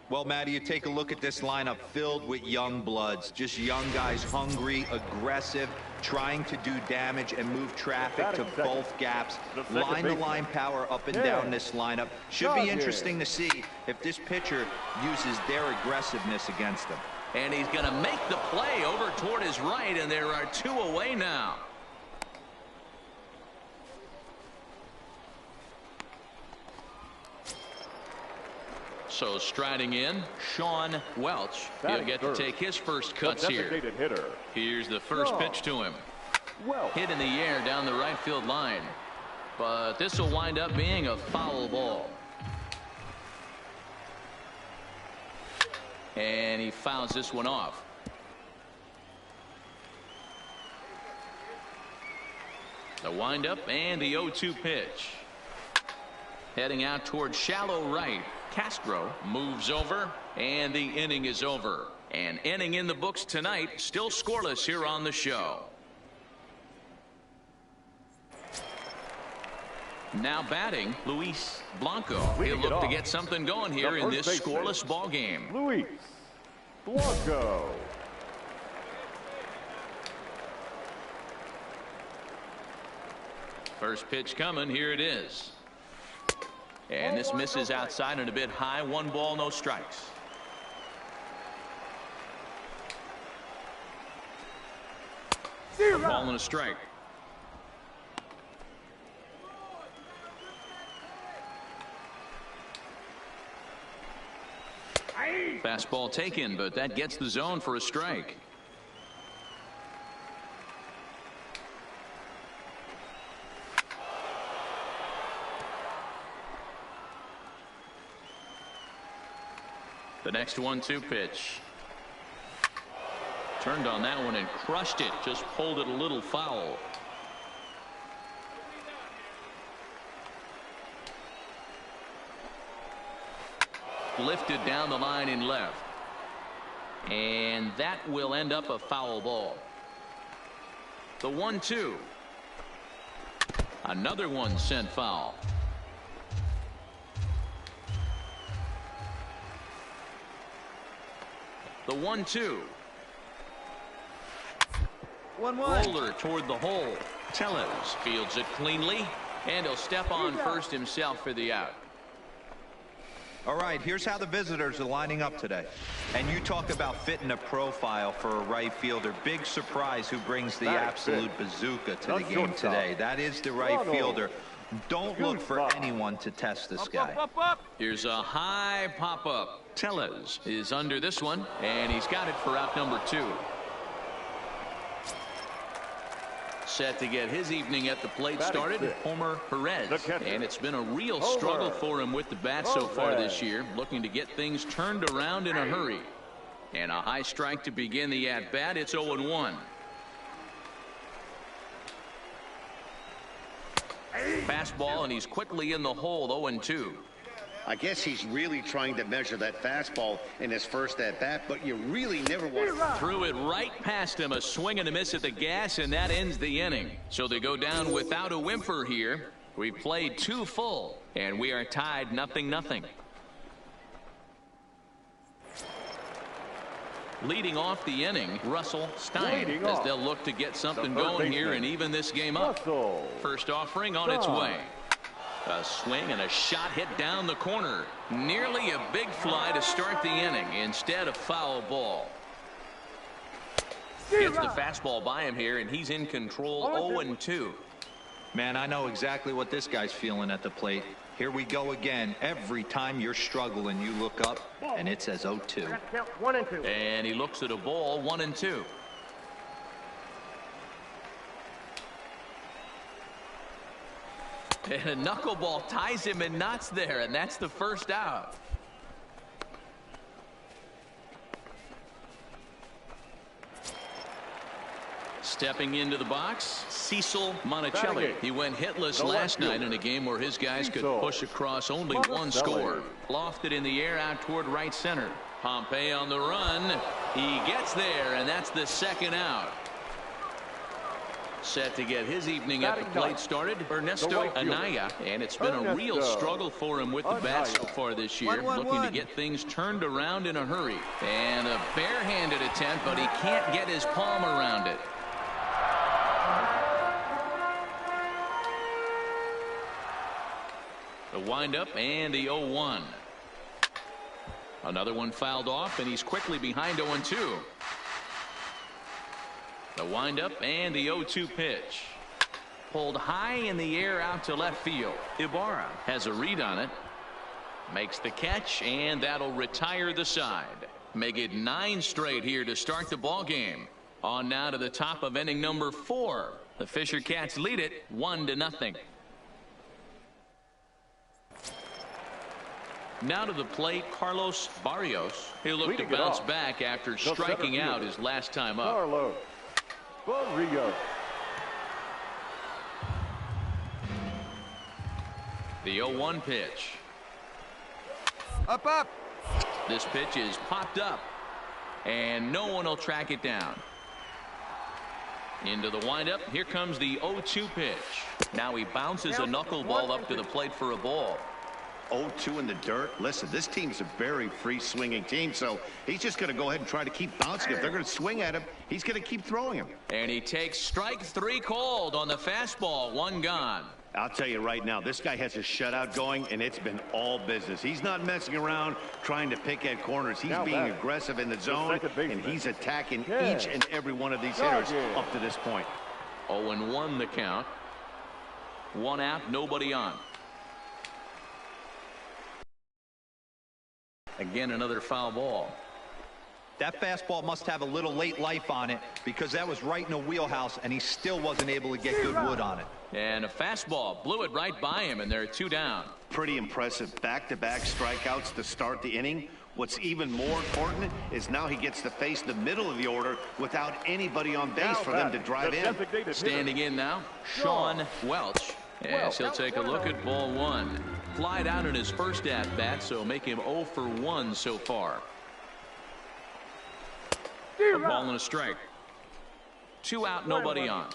Well, Matty, you take a look at this lineup filled with young bloods, just young guys, hungry, aggressive, trying to do damage and move traffic to both gaps. Line-to-line power up and down this lineup. Should be interesting to see if this pitcher uses their aggressiveness against them. And he's going to make the play over toward his right, and there are 2 away now. So striding in, Sean Welch. He'll get to take his first cuts here. Here's the first pitch to him. Hit in the air down the right field line. But this will wind up being a foul ball. And he fouls this one off. The windup and the 0-2 pitch. Heading out toward shallow right. Castro moves over, and the inning is over. An inning in the books tonight, still scoreless here on the show. Now batting, Luis Blanco. He'll look to get something going here in this scoreless ball game. Luis Blanco. First pitch coming, here it is. And this misses outside and a bit high. 1 ball, no strikes. A ball and a strike. Fastball taken, but that gets the zone for a strike. The next 1-2 pitch. Turned on that one and crushed it. Just pulled it a little foul. Lifted down the line in left. And that will end up a foul ball. The 1-2. Another one sent foul. The 1-2. 1-1. Roller toward the hole. Tellez fields it cleanly, and he'll step on first himself for the out. All right, here's how the visitors are lining up today. And you talk about fitting a profile for a right fielder. Big surprise who brings the absolute bazooka to the game today. That is the right fielder. Don't look for anyone to test this guy. Here's a high pop-up. Tellez is under this one, and he's got it for out number 2. Set to get his evening at the plate started, Homer Perez. And it's been a real struggle for him with the bat so far this year, looking to get things turned around in a hurry. And a high strike to begin the at-bat. It's 0-1. Fastball, and he's quickly in the hole, 0-2. I guess he's really trying to measure that fastball in his first at-bat, but you really never want to... Threw it right past him, a swing and a miss at the gas, and that ends the inning. So they go down without a whimper here. We've played 2 full, And we are tied 0-0. Leading off the inning, Russell Stein, as they'll look to get something going here and even this game up. First offering on its way. A swing and a shot hit down the corner. Nearly a big fly to start the inning. Instead, a foul ball. Gets the fastball by him here, and he's in control. 0-2. Man, I know exactly what this guy's feeling at the plate. Here we go again. Every time you're struggling, you look up, and it says 0-2. 1-2. And he looks at a ball. 1-2. And a knuckleball ties him in knots there, and that's the first out. Stepping into the box, Cecil Monticelli. He went hitless last night in a game where his guys could push across only one score. Lofted in the air out toward right center. Pompey on the run. He gets there, and that's the second out. Set to get his evening at the plate started, Ernesto Anaya, and it's been a real struggle for him with the bat so far this year, looking to get things turned around in a hurry. And a barehanded attempt, but he can't get his palm around it. The windup and the 0-1. Another one fouled off, and he's quickly behind 0-2. The windup and the 0-2 pitch. Pulled high in the air out to left field. Ibarra has a read on it. Makes the catch, and that'll retire the side. Make it 9 straight here to start the ball game. On now to the top of inning number 4. The Fisher Cats lead it 1-0. Now to the plate, Carlos Barrios. He'll look to bounce back after striking out his last time up. Carlos Barrios. The 0-1 pitch. Up. This pitch is popped up, and no one will track it down. Into the windup. Here comes the 0-2 pitch. Now he bounces a knuckleball up to the plate for a ball. 0-2 in the dirt. Listen, this team's a very free swinging team, so he's just going to go ahead and try to keep bouncing. If they're going to swing at him, he's going to keep throwing him. And he takes strike 3 called on the fastball. 1 gone. I'll tell you right now, this guy has a shutout going, and it's been all business. He's not messing around trying to pick at corners. He's being aggressive in the zone, and he's attacking each and every one of these hitters up to this point. 0-1 the count. 1 out, nobody on. Again, another foul ball. That fastball must have a little late life on it, because that was right in the wheelhouse, and he still wasn't able to get good wood on it. And a fastball blew it right by him, and they're 2 down. Pretty impressive back-to-back strikeouts to start the inning. What's even more important is now he gets to face the middle of the order without anybody on base for them to drive in. Standing in now, Sean Welch. Yes, he'll take a look at ball 1. Flied out in his first at-bat, so make him 0 for 1 so far. A ball and a strike. 2 out, nobody on.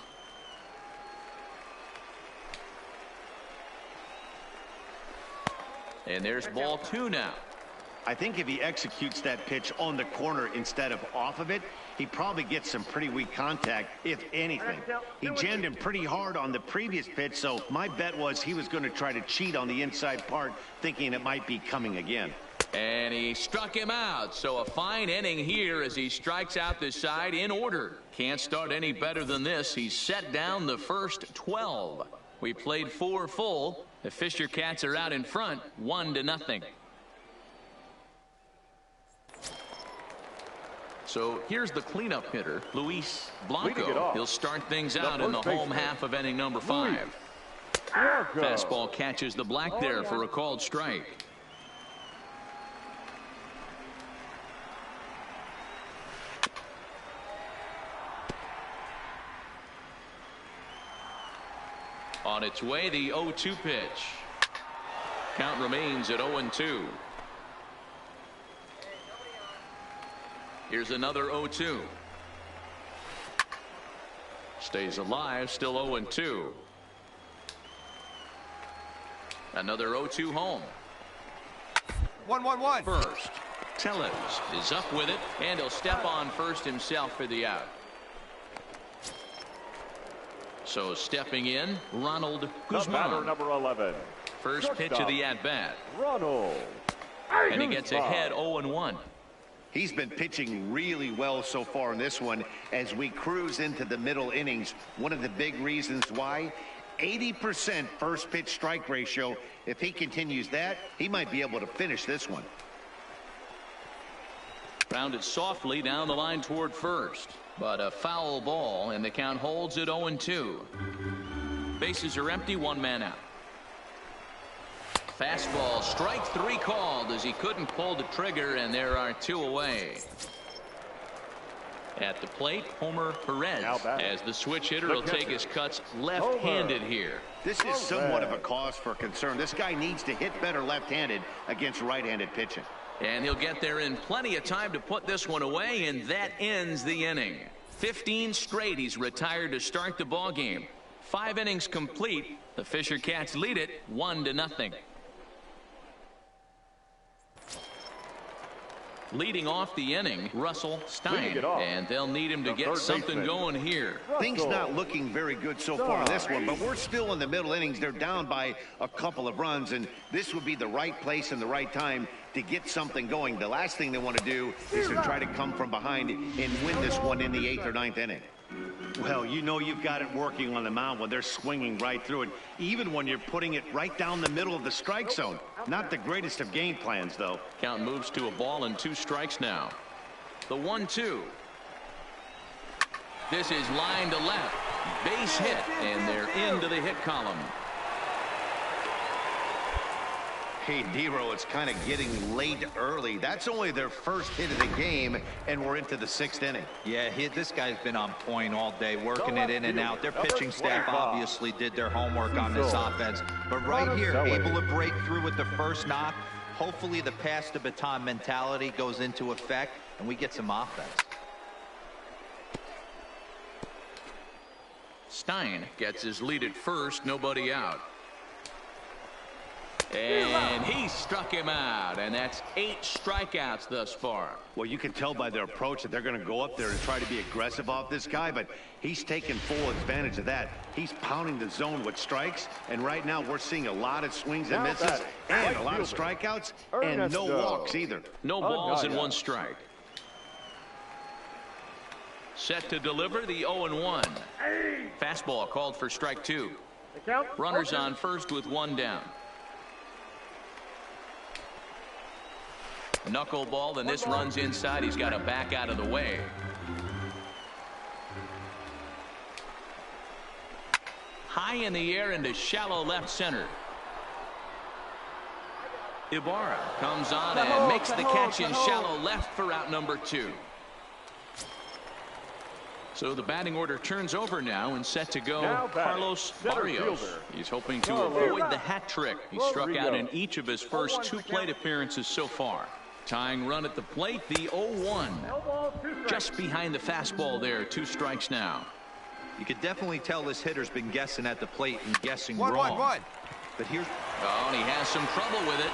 And there's ball 2 now. I think if he executes that pitch on the corner instead of off of it, he probably gets some pretty weak contact, if anything. He jammed him pretty hard on the previous pitch, so my bet was he was going to try to cheat on the inside part, thinking it might be coming again. And he struck him out, so a fine inning here as he strikes out the side in order. Can't start any better than this. He's set down the first 12. We played 4 full. The Fisher Cats are out in front, 1-0. So here's the cleanup hitter, Luis Blanco. He'll start things out in the home half of inning number 5. Fastball catches the black there for a called strike. On its way, the 0-2 pitch. Count remains at 0-2. Here's another 0-2. Stays alive, still 0-2. Another 0-2 home. 1-1-1. First, Tellez is up with it, and he'll step on first himself for the out. So stepping in, Ronald Guzman. Number 11. First pitch of the at-bat. Ronald. And he gets ahead 0-1. He's been pitching really well so far in this one as we cruise into the middle innings. One of the big reasons why, 80% first pitch strike ratio. If he continues that, he might be able to finish this one. Grounded softly down the line toward first, but a foul ball, and the count holds at 0-2. Bases are empty, one man out. Fastball, strike three called as he couldn't pull the trigger, and there are two away. At the plate, Homer Perez, as the switch hitter will take his cuts left-handed here. This is somewhat of a cause for concern. This guy needs to hit better left-handed against right-handed pitching. And he'll get there in plenty of time to put this one away, and that ends the inning. 15 straight he's retired to start the ball game. 5 innings complete. The Fisher Cats lead it 1-0. Leading off the inning, Russell Stein, and they'll need him to get something going here. Things not looking very good so far in this one, but we're still in the middle innings. They're down by a couple of runs, and this would be the right place and the right time to get something going. The last thing they want to do is to try to come from behind and win this one in the 8th or 9th inning. Well, you know you've got it working on the mound when they're swinging right through it, even when you're putting it right down the middle of the strike zone. Not the greatest of game plans, though. Count moves to a ball and 2 strikes now. The 1-2. This is line to left. Base hit, and they're into the hit column. Hey, Dero, it's kind of getting late early. That's only their first hit of the game, and we're into the 6th inning. Yeah, this guy's been on point all day, working it in and out. Their pitching staff obviously did their homework on this offense. But right here, able to break through with the first knock. Hopefully the pass the baton mentality goes into effect, and we get some offense. Stein gets his lead at first, nobody out. And he struck him out, and that's 8 strikeouts thus far. Well, you can tell by their approach that they're going to go up there and try to be aggressive off this guy, but he's taking full advantage of that. He's pounding the zone with strikes, and right now we're seeing a lot of swings and misses and a lot of strikeouts and no walks either. No balls and 1 strike. Set to deliver the 0-1. Fastball called for strike 2. Runners on first with 1 down. Knuckleball, and this runs inside. He's got to back out of the way. High in the air into shallow left center. Ibarra comes on and makes the catch in shallow left for out number 2. So the batting order turns over now and set to go Carlos Barrios. He's hoping to avoid the hat trick. He struck out in each of his first 2 plate appearances so far. Tying run at the plate, the 0-1. Just behind the fastball there, 2 strikes now. You could definitely tell this hitter's been guessing at the plate and guessing wrong. But here's... Oh, and he has some trouble with it.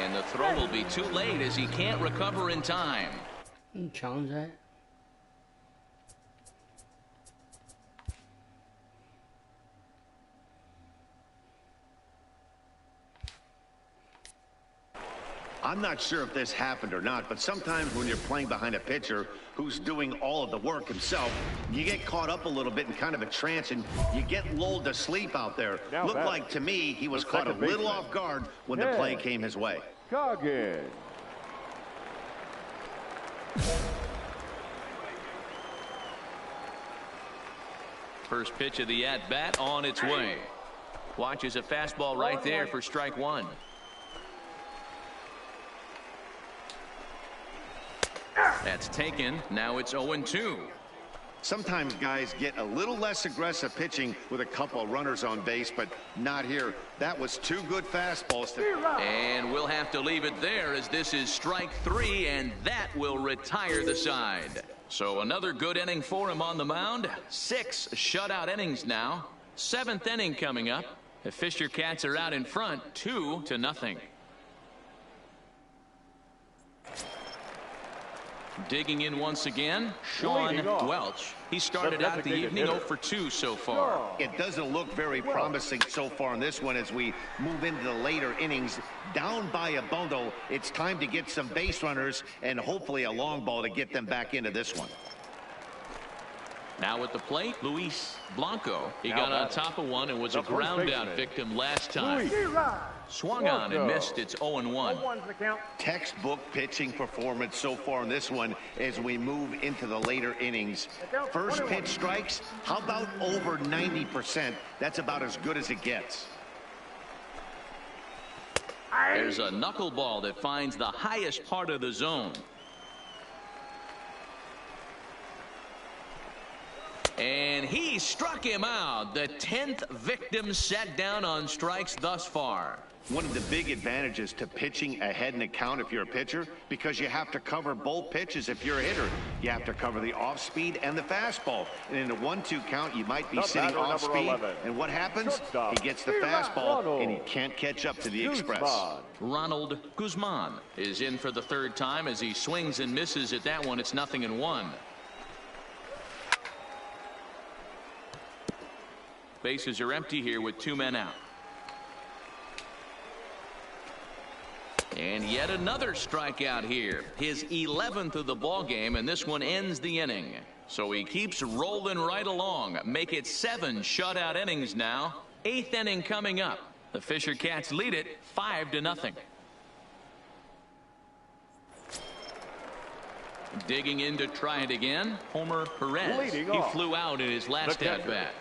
And the throw will be too late as he can't recover in time. Challenge that. I'm not sure if this happened or not, but sometimes when you're playing behind a pitcher who's doing all of the work himself, you get caught up a little bit in kind of a trance and you get lulled to sleep out there. Looked like to me he was caught a little off guard when the play came his way. Goggins. First pitch of the at-bat on its way. Watches a fastball right there for strike 1. That's taken. Now it's 0-2. Sometimes guys get a little less aggressive pitching with a couple of runners on base, but not here. That was 2 good fastballs. And we'll have to leave it there as this is strike 3, and that will retire the side. So another good inning for him on the mound. 6 shutout innings now. 7th inning coming up. The Fisher Cats are out in front, 2-0. Digging in once again, Sean Welch. He started out the evening 0 for 2 so far. It doesn't look very promising so far in this one as we move into the later innings. Down by a bundle, it's time to get some base runners and hopefully a long ball to get them back into this one. Now at the plate, Luis Blanco. He got on top of one and was a ground out victim last time. Swung on and missed. It's 0-1. Textbook pitching performance so far in this one as we move into the later innings. First pitch strikes, how about over 90%? That's about as good as it gets. There's a knuckleball that finds the highest part of the zone. And he struck him out. The 10th victim set down on strikes thus far. One of the big advantages to pitching ahead in the count if you're a pitcher, because you have to cover both pitches if you're a hitter. You have to cover the off speed and the fastball. And in a 1-2 count, you might be sitting off speed. And what happens? He gets the fastball, and he can't catch up to the express. Ronald Guzman is in for the third time as he swings and misses at that one. It's 0-1. Bases are empty here with 2 men out. And yet another strikeout here. His 11th of the ball game, and this one ends the inning. So he keeps rolling right along. Make it 7 shutout innings now. 8th inning coming up. The Fisher Cats lead it 5-0. Digging in to try it again, Homer Perez. He flew out in his last at-bat.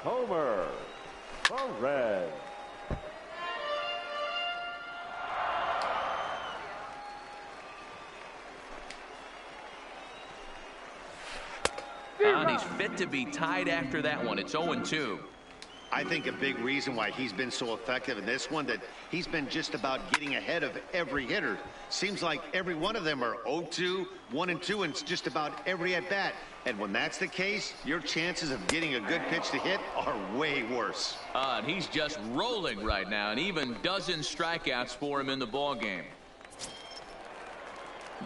Homer Perez. And he's fit to be tied after that one. It's 0-2. I think a big reason why he's been so effective in this one, that he's been just about getting ahead of every hitter. Seems like every one of them are 0-2, 1-2, and it's just about every at-bat. And when that's the case, your chances of getting a good pitch to hit are way worse. And he's just rolling right now, and even dozen strikeouts for him in the ball game.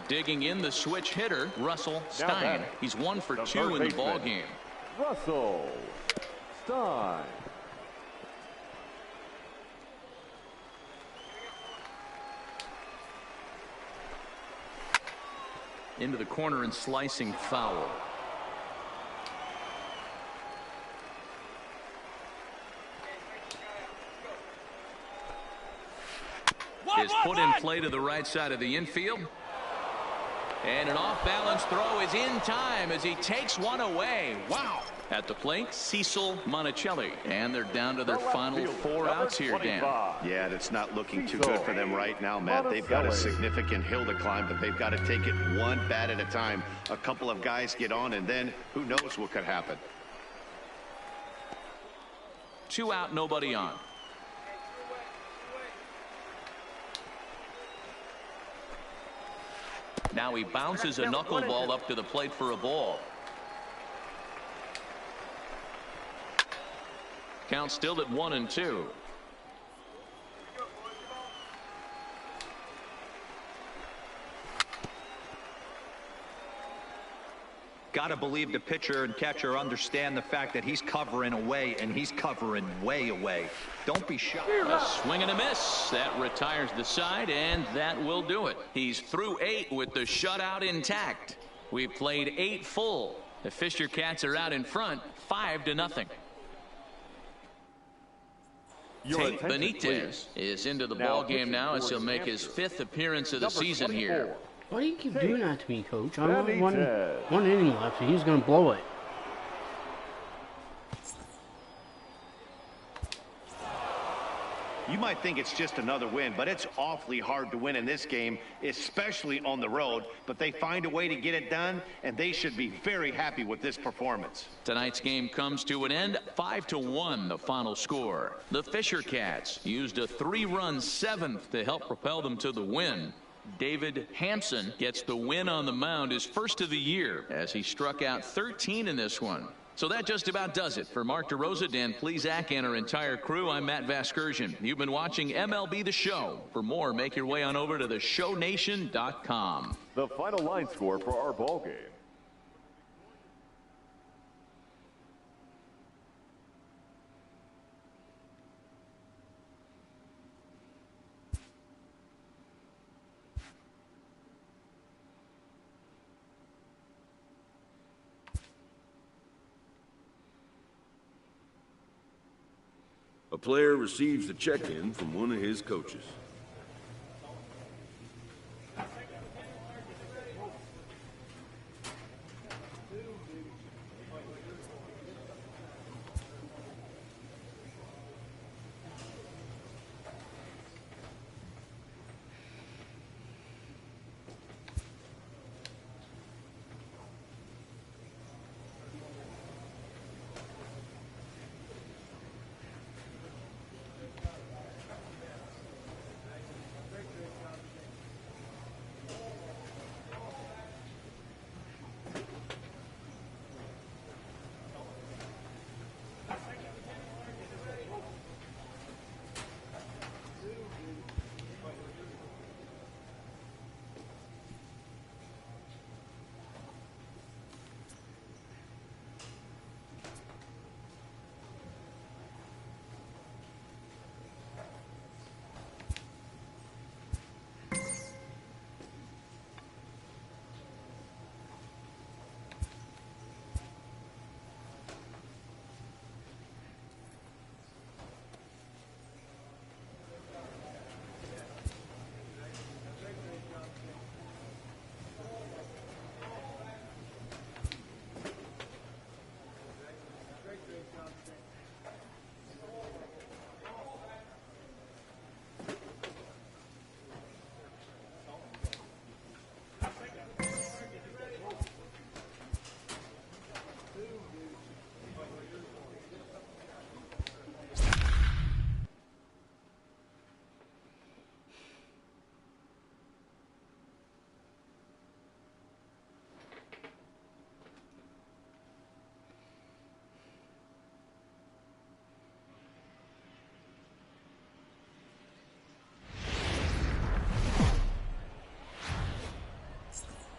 Digging in the switch hitter, Russell Stein. He's 1 for 2 in the ball game. Russell Stein. Into the corner and slicing foul. Is put in play to the right side of the infield. And an off-balance throw is in time as he takes one away. Wow. At the plate, Cecil Monticelli. And they're down to their final 4 outs here, Dan. Yeah, that's not looking too good for them right now, Matt. They've got a significant hill to climb, but they've got to take it one bat at a time. A couple of guys get on, and then who knows what could happen. 2 out, nobody on. Now he bounces a knuckleball up to the plate for a ball. Count still at 1-2. Got to believe the pitcher and catcher understand the fact that he's covering away, and he's covering way away. Don't be shocked. A swing and a miss. That retires the side, and that will do it. He's through 8 with the shutout intact. We've played 8 full. The Fisher Cats are out in front, 5-0. Tate Benitez is into the ball game now as he'll make his 5th appearance of the season here. Why do you keep doing that to me, Coach? I only one inning left, and he's going to blow it. You might think it's just another win, but it's awfully hard to win in this game, especially on the road. But they find a way to get it done, and they should be very happy with this performance. Tonight's game comes to an end, 5-1, the final score. The Fisher Cats used a 3-run 7th to help propel them to the win. David Hampson gets the win on the mound, his first of the year, as he struck out 13 in this one. So that just about does it. For Mark DeRosa, Dan Plesac, and our entire crew, I'm Matt Vasgersian. You've been watching MLB The Show. For more, make your way on over to theshownation.com. The final line score for our ball game. A player receives a check-in from one of his coaches.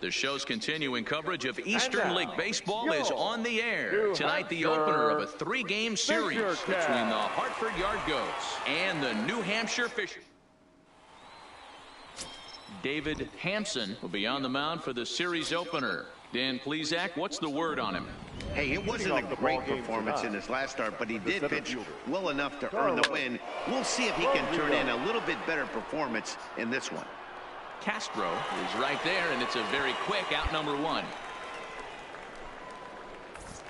The show's continuing coverage of Eastern League Baseball is on the air. Tonight, the opener of a 3-game series between the Hartford Yard Goats and the New Hampshire Fisher. David Hampson will be on the mound for the series opener. Dan Plesac, what's the word on him? Hey, it wasn't a great performance in his last start, but he did pitch well enough to earn the win. We'll see if he can turn in a little bit better performance in this one. Castro is right there, and it's a very quick out number 1.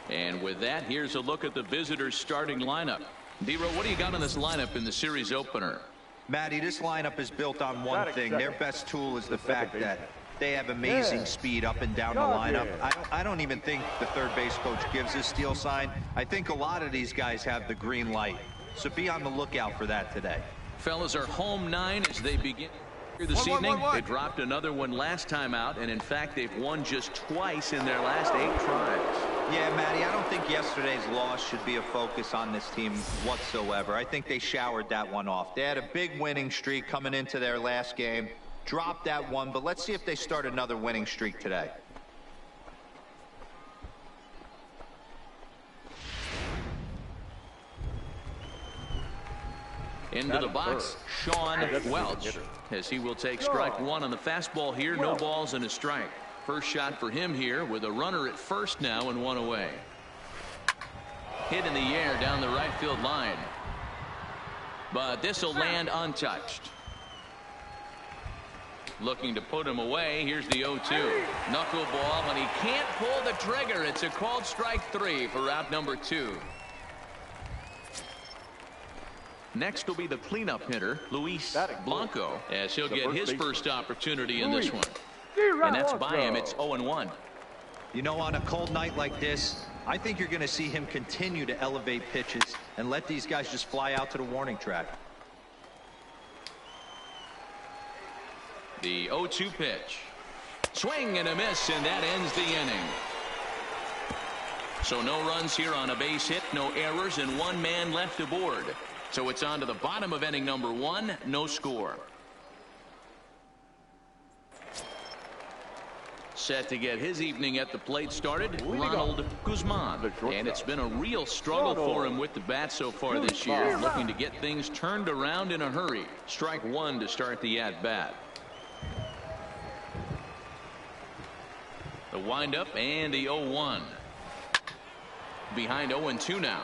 And with that, here's a look at the visitors' starting lineup. D-Row, what do you got on this lineup in the series opener? Matty, this lineup is built on one thing. Their best tool is the fact that they have amazing speed up and down the lineup. I don't even think the third base coach gives a steal sign. I think a lot of these guys have the green light. So be on the lookout for that today. Fellas are home 9 as they begin this evening. They dropped another one last time out, and in fact, they've won just twice in their last 8 tries. Yeah, Matty, I don't think yesterday's loss should be a focus on this team whatsoever. I think they showered that one off. They had a big winning streak coming into their last game, dropped that one, but let's see if they start another winning streak today. Into the box, Sean Welch, as he will take strike 1 on the fastball here. No balls and a strike. First shot for him here with a runner at first now and 1 away. Hit in the air down the right field line. But this will land untouched. Looking to put him away. Here's the 0-2. Knuckleball, and he can't pull the trigger. It's a called strike 3 for out number 2. Next will be the cleanup hitter, Luis Blanco, as he'll get his first opportunity in this one. And that's by him. It's 0-1. You know, on a cold night like this, I think you're going to see him continue to elevate pitches and let these guys just fly out to the warning track. The 0-2 pitch. Swing and a miss, and that ends the inning. So no runs here on a base hit, no errors, and one man left aboard. So it's on to the bottom of inning number 1, no score. Set to get his evening at the plate started, Ronald Guzman. And it's been a real struggle for him with the bat so far this year, looking to get things turned around in a hurry. Strike 1 to start the at-bat. The windup and the 0-1. Behind 0-2 now.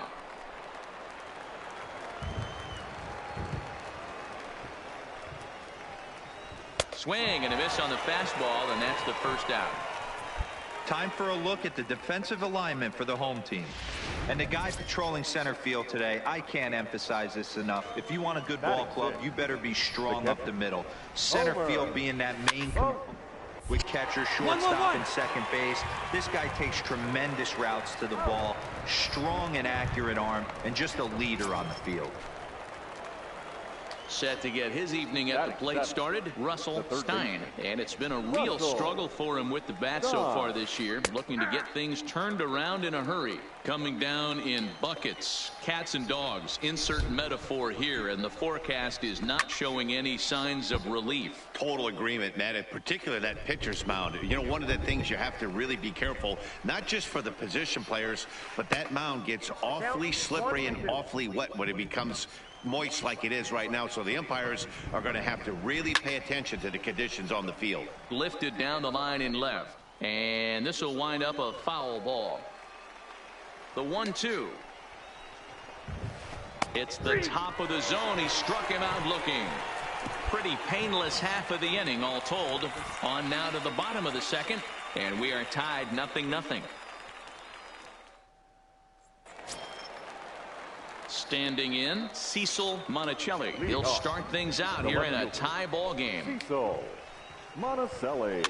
Swing and a miss on the fastball, and that's the first out. Time for a look at the defensive alignment for the home team. And the guy patrolling center field today, I can't emphasize this enough. If you want a good ball club, you better be strong up the middle. Center field being that main with catcher, shortstop, and second base. This guy takes tremendous routes to the ball, strong and accurate arm, and just a leader on the field. Set to get his evening at the plate started, Russell Stein. And it's been a real struggle for him with the bat so far this year, looking to get things turned around in a hurry. Coming down in buckets, cats and dogs, insert metaphor here, and the forecast is not showing any signs of relief. Total agreement, Matt, in particular that pitcher's mound. You know, one of the things you have to really be careful, not just for the position players, but that mound gets awfully slippery and awfully wet when it becomes moist like it is right now. So the umpires are going to have to really pay attention to the conditions on the field. Lifted down the line in left, and this will wind up a foul ball. The 1-2. It's the top of the zone. He struck him out looking. Pretty painless half of the inning all told. On now to the bottom of the second, and we are tied 0-0. Standing in, Cecil Monticelli. He'll start things out here in a tie ball game. Cecil Monticelli.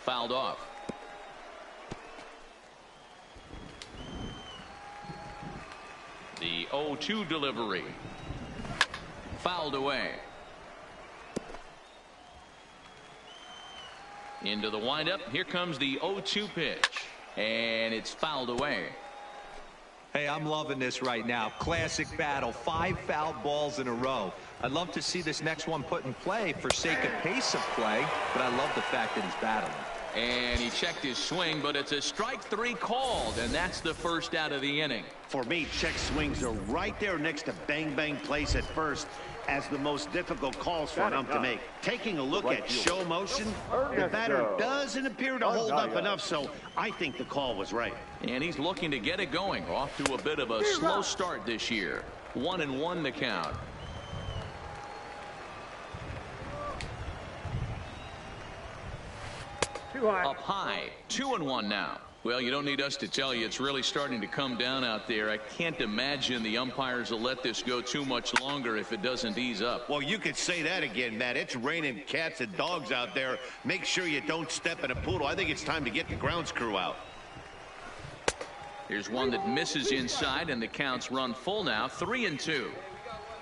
Fouled off. The 0-2 delivery. Fouled away. Into the windup. Here comes the 0-2 pitch. And it's fouled away. Hey, I'm loving this right now. Classic battle. 5 fouled balls in a row. I'd love to see this next one put in play for sake of pace of play, but I love the fact that he's battling. And he checked his swing, but it's a strike 3 called, and that's the first out of the inning. For me, check swings are right there next to bang place at first as the most difficult calls for an ump to make. Taking a look at show motion, the batter doesn't appear to hold up enough, so I think the call was right. And he's looking to get it going. Off to a bit of a slow start this year. 1-1 the count. Up high, 2-1 now. Well, you don't need us to tell you it's really starting to come down out there. I can't imagine the umpires will let this go too much longer if it doesn't ease up. Well, you could say that again, Matt. It's raining cats and dogs out there. Make sure you don't step in a poodle. I think it's time to get the grounds crew out. Here's one that misses inside, and the count's run full now, 3-2.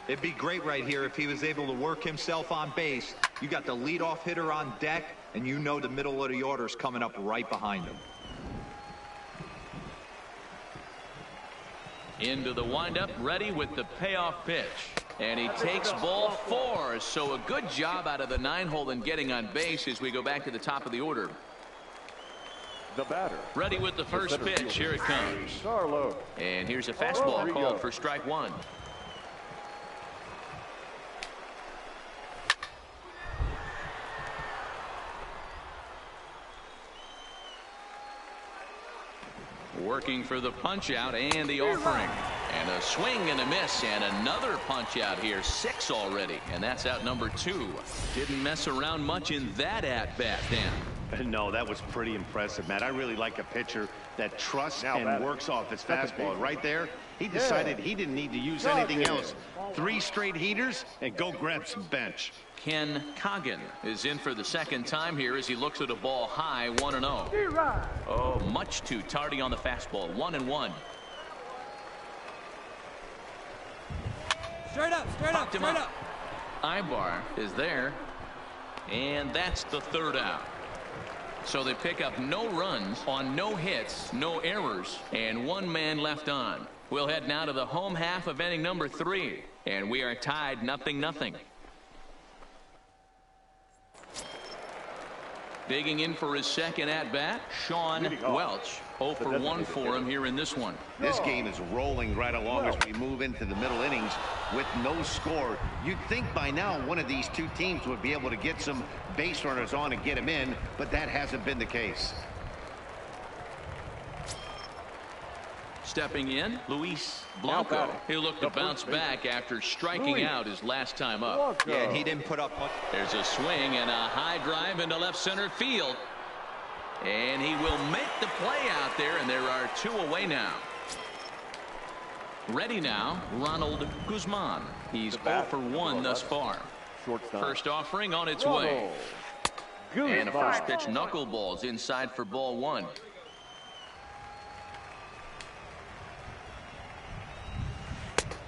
It'd be great right here if he was able to work himself on base. You got the leadoff hitter on deck, and you know the middle of the order's coming up right behind him. Into the windup, ready with the payoff pitch. And he takes ball 4. So a good job out of the 9-hole in getting on base as we go back to the top of the order. The batter. Ready with the first pitch. Here it comes. Carlo. And here's a fastball called for strike 1. Working for the punch out and the offering, and a swing and a miss, and another punch out here. 6 already, and that's out number 2. Didn't mess around much in that at bat, Dan. No, that was pretty impressive, Matt. I really like a pitcher that trusts and works off his fastball. Right there, he decided he didn't need to use anything else. 3 straight heaters and go grab some bench. Ken Coggin is in for the second time here as he looks at a ball high, 1-0. Oh, much too tardy on the fastball, 1-1. Straight up, straight up, straight up. Ibar is there, and that's the 3rd out. So they pick up no runs on no hits, no errors, and 1 man left on. We'll head now to the home half of inning number 3, and we are tied 0-0. Digging in for his second at-bat, Sean Welch. 0 for 1 for him here in this one. This game is rolling right along as we move into the middle innings with no score. You'd think by now one of these 2 teams would be able to get some base runners on and get them in, but that hasn't been the case. Stepping in, Luis Blanco. He looked to bounce back after striking out his last time up. Yeah, and he didn't put up much. There's a swing and a high drive into left center field. And he will make the play out there, and there are 2 away now. Ready now, Ronald Guzman. He's 0 for 1 thus far. First offering on its way. And a first pitch knuckleballs inside for ball 1.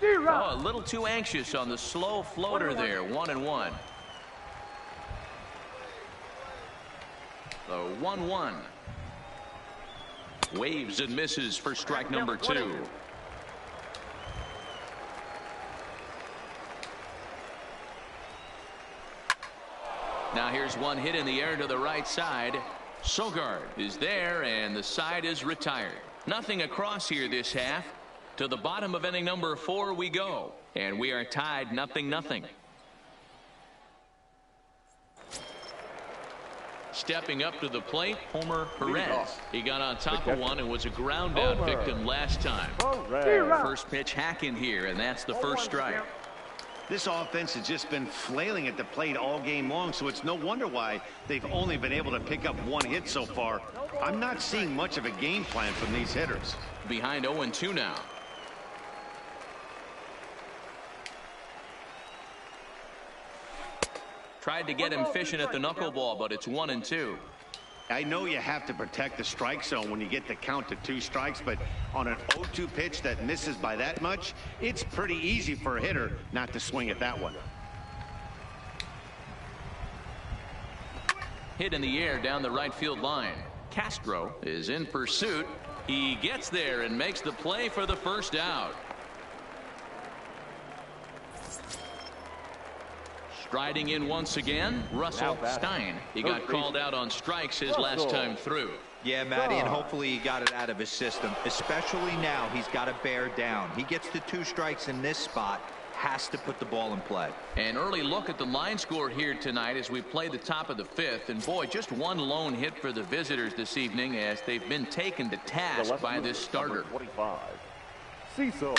Oh, a little too anxious on the slow floater there. 1-1. The 1-1. Waves and misses for strike number 2. Now here's one hit in the air to the right side. Sogard is there, and the side is retired. Nothing across here this half. To the bottom of inning number 4 we go, and we are tied 0-0. Stepping up to the plate, Homer Perez. He got on top of one and was a ground out victim last time. First pitch hacking here, and that's the first strike. This offense has just been flailing at the plate all game long, so it's no wonder why they've only been able to pick up 1 hit so far. I'm not seeing much of a game plan from these hitters. Behind 0-2 now. Tried to get him fishing at the knuckleball, but it's 1-2. I know you have to protect the strike zone when you get the count to 2 strikes, but on an 0-2 pitch that misses by that much, it's pretty easy for a hitter not to swing at that one. Hit in the air down the right field line. Castro is in pursuit. He gets there and makes the play for the first out. Striding in once again, Russell Stein. He got called out on strikes his last time through. Yeah, Matty, and hopefully he got it out of his system. Especially now, he's got to bear down. He gets the 2 strikes in this spot, has to put the ball in play. An early look at the line score here tonight as we play the top of the 5th. And boy, just 1 lone hit for the visitors this evening as they've been taken to task by this starter. Cecil.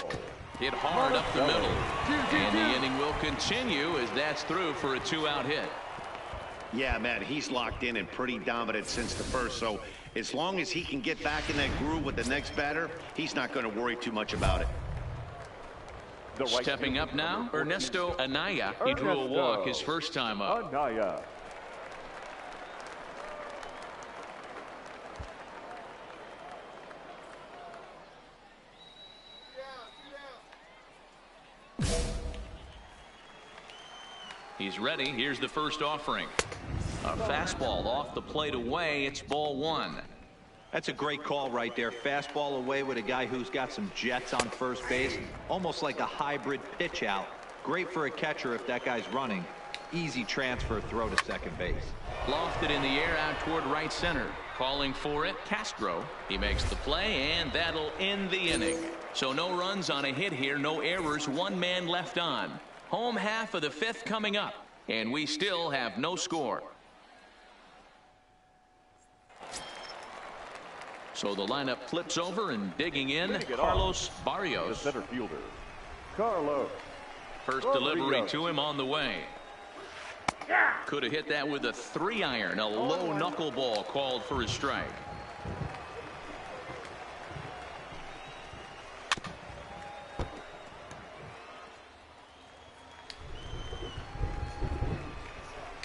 Hit hard up the middle. And the inning will continue as that's through for a 2-out hit. Yeah, Matt, he's locked in and pretty dominant since the first. So as long as he can get back in that groove with the next batter, he's not going to worry too much about it. Stepping up now, Ernesto Anaya. He drew a walk his first time up. Anaya. He's ready. Here's the first offering. A fastball off the plate away. It's ball 1. That's a great call right there. Fastball away with a guy who's got some jets on first base. Almost like a hybrid pitch out. Great for a catcher if that guy's running. Easy transfer throw to second base. Lofted in the air out toward right center. Calling for it, Castro. He makes the play, and that'll end the inning. So no runs on a hit here, no errors, 1 man left on. Home half of the 5th coming up, and we still have no score. So the lineup flips over, and digging in, Carlos Barrios. The center fielder, Carlos. First delivery to him on the way. Could have hit that with a 3-iron. A low knuckleball called for a strike.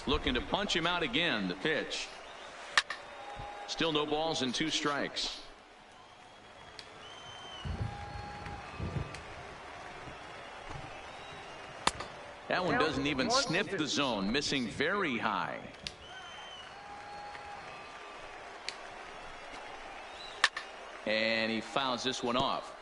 Looking to punch him out again. The pitch. Still no balls and 2 strikes. That one doesn't even sniff the zone, missing very high. And he fouls this one off.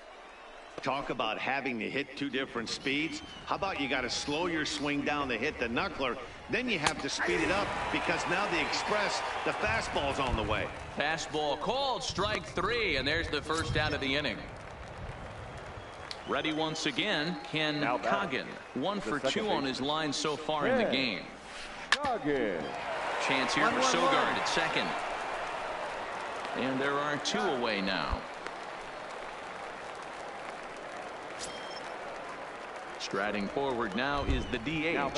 Talk about having to hit 2 different speeds. How about you got to slow your swing down to hit the knuckler, then you have to speed it up because now the express, the fastball's on the way. Fastball called, strike 3, and there's the first out of the inning. Ready once again, Ken Coggin. 1 for 2 on his line so far in the game. Coggin. Chance here for Sogard at second. And there are 2 away now. Striding forward now is the DH,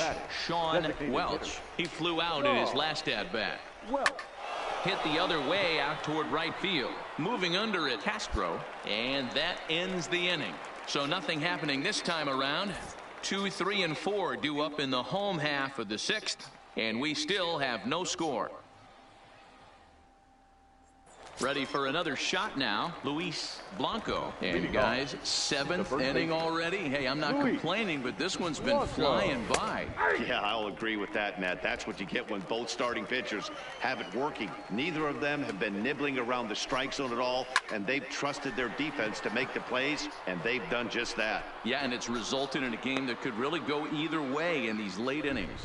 Sean Welch. He flew out in his last at-bat. Hit the other way out toward right field. Moving under it, Castro. And that ends the inning. So nothing happening this time around. 2, 3, and 4 due up in the home half of the 6th. And we still have no score. Ready for another shot now, Luis Blanco. And guys, 7th inning already. Hey, I'm not complaining, but this one's been flying by. Yeah, I'll agree with that, Matt. That's what you get when both starting pitchers have it working. Neither of them have been nibbling around the strike zone at all, and they've trusted their defense to make the plays, and they've done just that. Yeah, and it's resulted in a game that could really go either way in these late innings.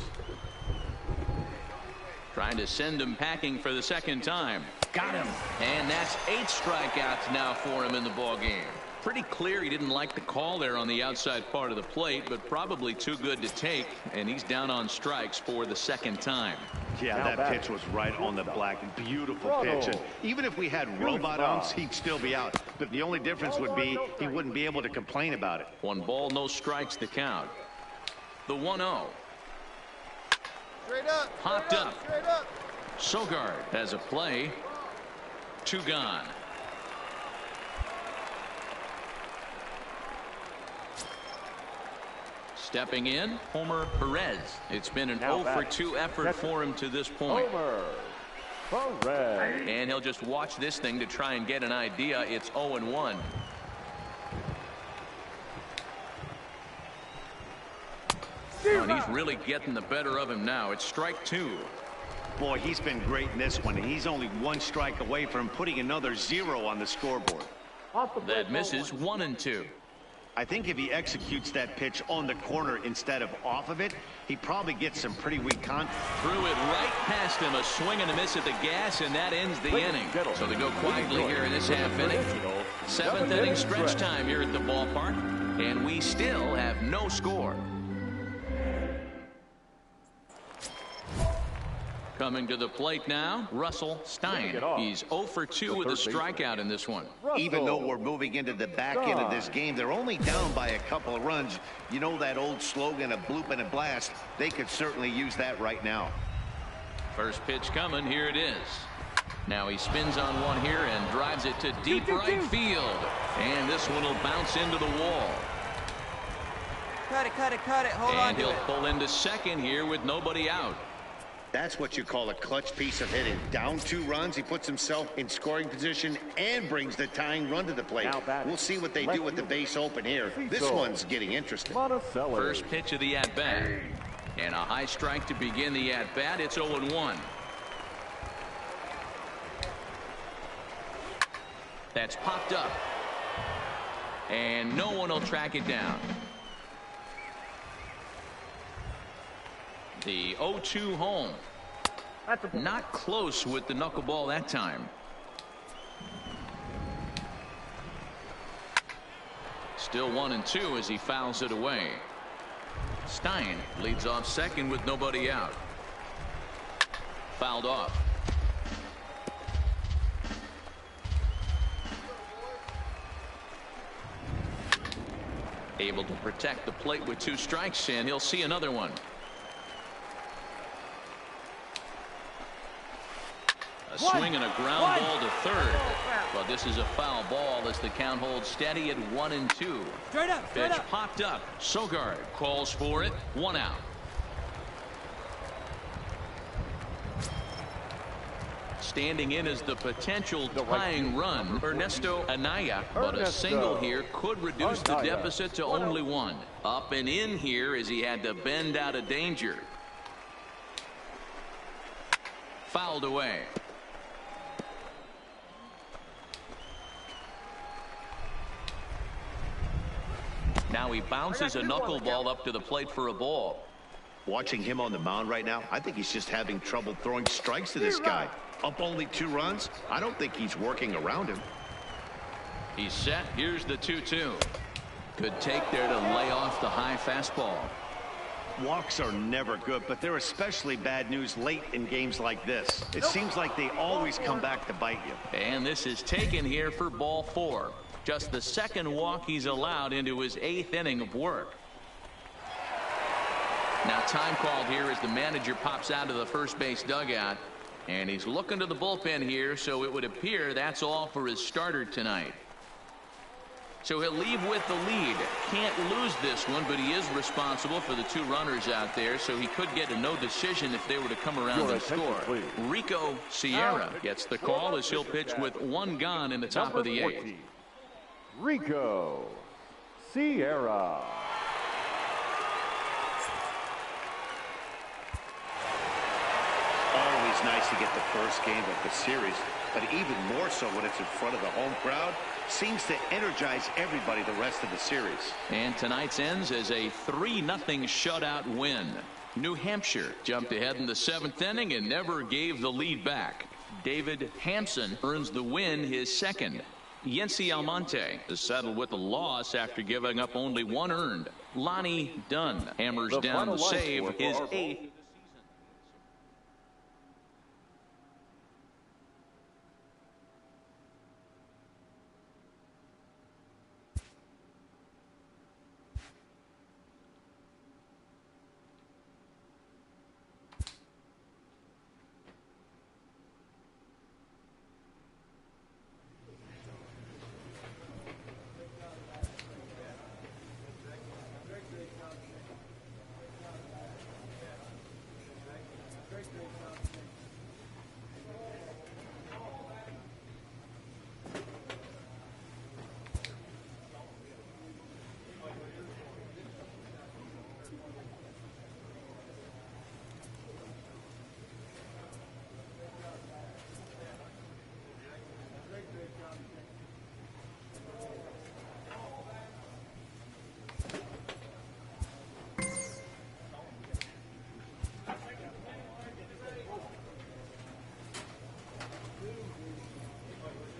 Trying to send him packing for the 2nd time. Got him. And that's 8 strikeouts now for him in the ball game. Pretty clear he didn't like the call there on the outside part of the plate, but probably too good to take, and he's down on strikes for the 2nd time. Yeah, that pitch was right on the black. Beautiful pitch. And even if we had robot umps, he'd still be out. But the only difference would be he wouldn't be able to complain about it. 1 ball, no strikes to count. The 1-0. Popped up. Sogard has a play. 2 gone. Stepping in, Homer Perez. It's been an 0 for 2 effort for him to this point. And he'll just watch this thing to try and get an idea. It's 0-1. And he's really getting the better of him now. It's strike 2. Boy, he's been great in this one, and he's only 1 strike away from putting another 0 on the scoreboard. That misses 1-2. I think if he executes that pitch on the corner instead of off of it, he probably gets some pretty weak contact. Threw it right past him, a swing and a miss at the gas, and that ends the inning. So they go quietly here in this half inning. 7th inning stretch time here at the ballpark, and we still have no score. Coming to the plate now, Russell Stein. He's 0 for 2 with a strikeout in this one. Even though we're moving into the back end of this game, they're only down by a couple of runs. You know that old slogan of bloop and a blast? They could certainly use that right now. First pitch coming. Here it is. Now he spins on one here and drives it to deep right field. And this one will bounce into the wall. Cut it. Hold on. And he'll pull into second here with nobody out. That's what you call a clutch piece of hitting. Down 2 runs, he puts himself in scoring position and brings the tying run to the plate. We'll see what they do with the base open here. This one's getting interesting. First pitch of the at-bat. And a high strike to begin the at-bat. It's 0-1. That's popped up. And no one will track it down. The 0-2 home. Not close with the knuckleball that time. Still 1-2 as he fouls it away. Stein leads off second with nobody out. Fouled off. Able to protect the plate with 2 strikes, and he'll see another one. A swing and a ground ball to third. But this is a foul ball as the count holds steady at 1-2. Straight up. Pitch popped up. Sogard calls for it. 1 out. Standing in as the potential tying run, Ernesto Anaya, but a single here could reduce the deficit to only 1. Up and in here as he had to bend out of danger. Fouled away. Now he bounces a knuckleball up to the plate for a ball. Watching him on the mound right now, I think he's just having trouble throwing strikes to this guy. Up only 2 runs. I don't think he's working around him. He's set. Here's the 2-2. Good take there to lay off the high fastball. Walks are never good, but they're especially bad news late in games like this. It seems like they always come back to bite you. And this is taken here for ball 4. Just the second walk he's allowed into his 8th inning of work. Now time called here as the manager pops out of the first base dugout. And he's looking to the bullpen here, so it would appear that's all for his starter tonight. So he'll leave with the lead. Can't lose this one, but he is responsible for the 2 runners out there, so he could get a no decision if they were to come around and score. Rico Sierra gets the call as he'll pitch with 1 gone in the top of the 8th. Rico Sierra. Always nice to get the first game of the series, but even more so when it's in front of the home crowd. Seems to energize everybody the rest of the series. And tonight's ends as a 3-0 shutout win. New Hampshire jumped ahead in the 7th inning and never gave the lead back. David Hampson earns the win, his 2nd. Yency Almonte is settled with a loss after giving up only 1 earned. Lonnie Dunn hammers down the save, his 8th.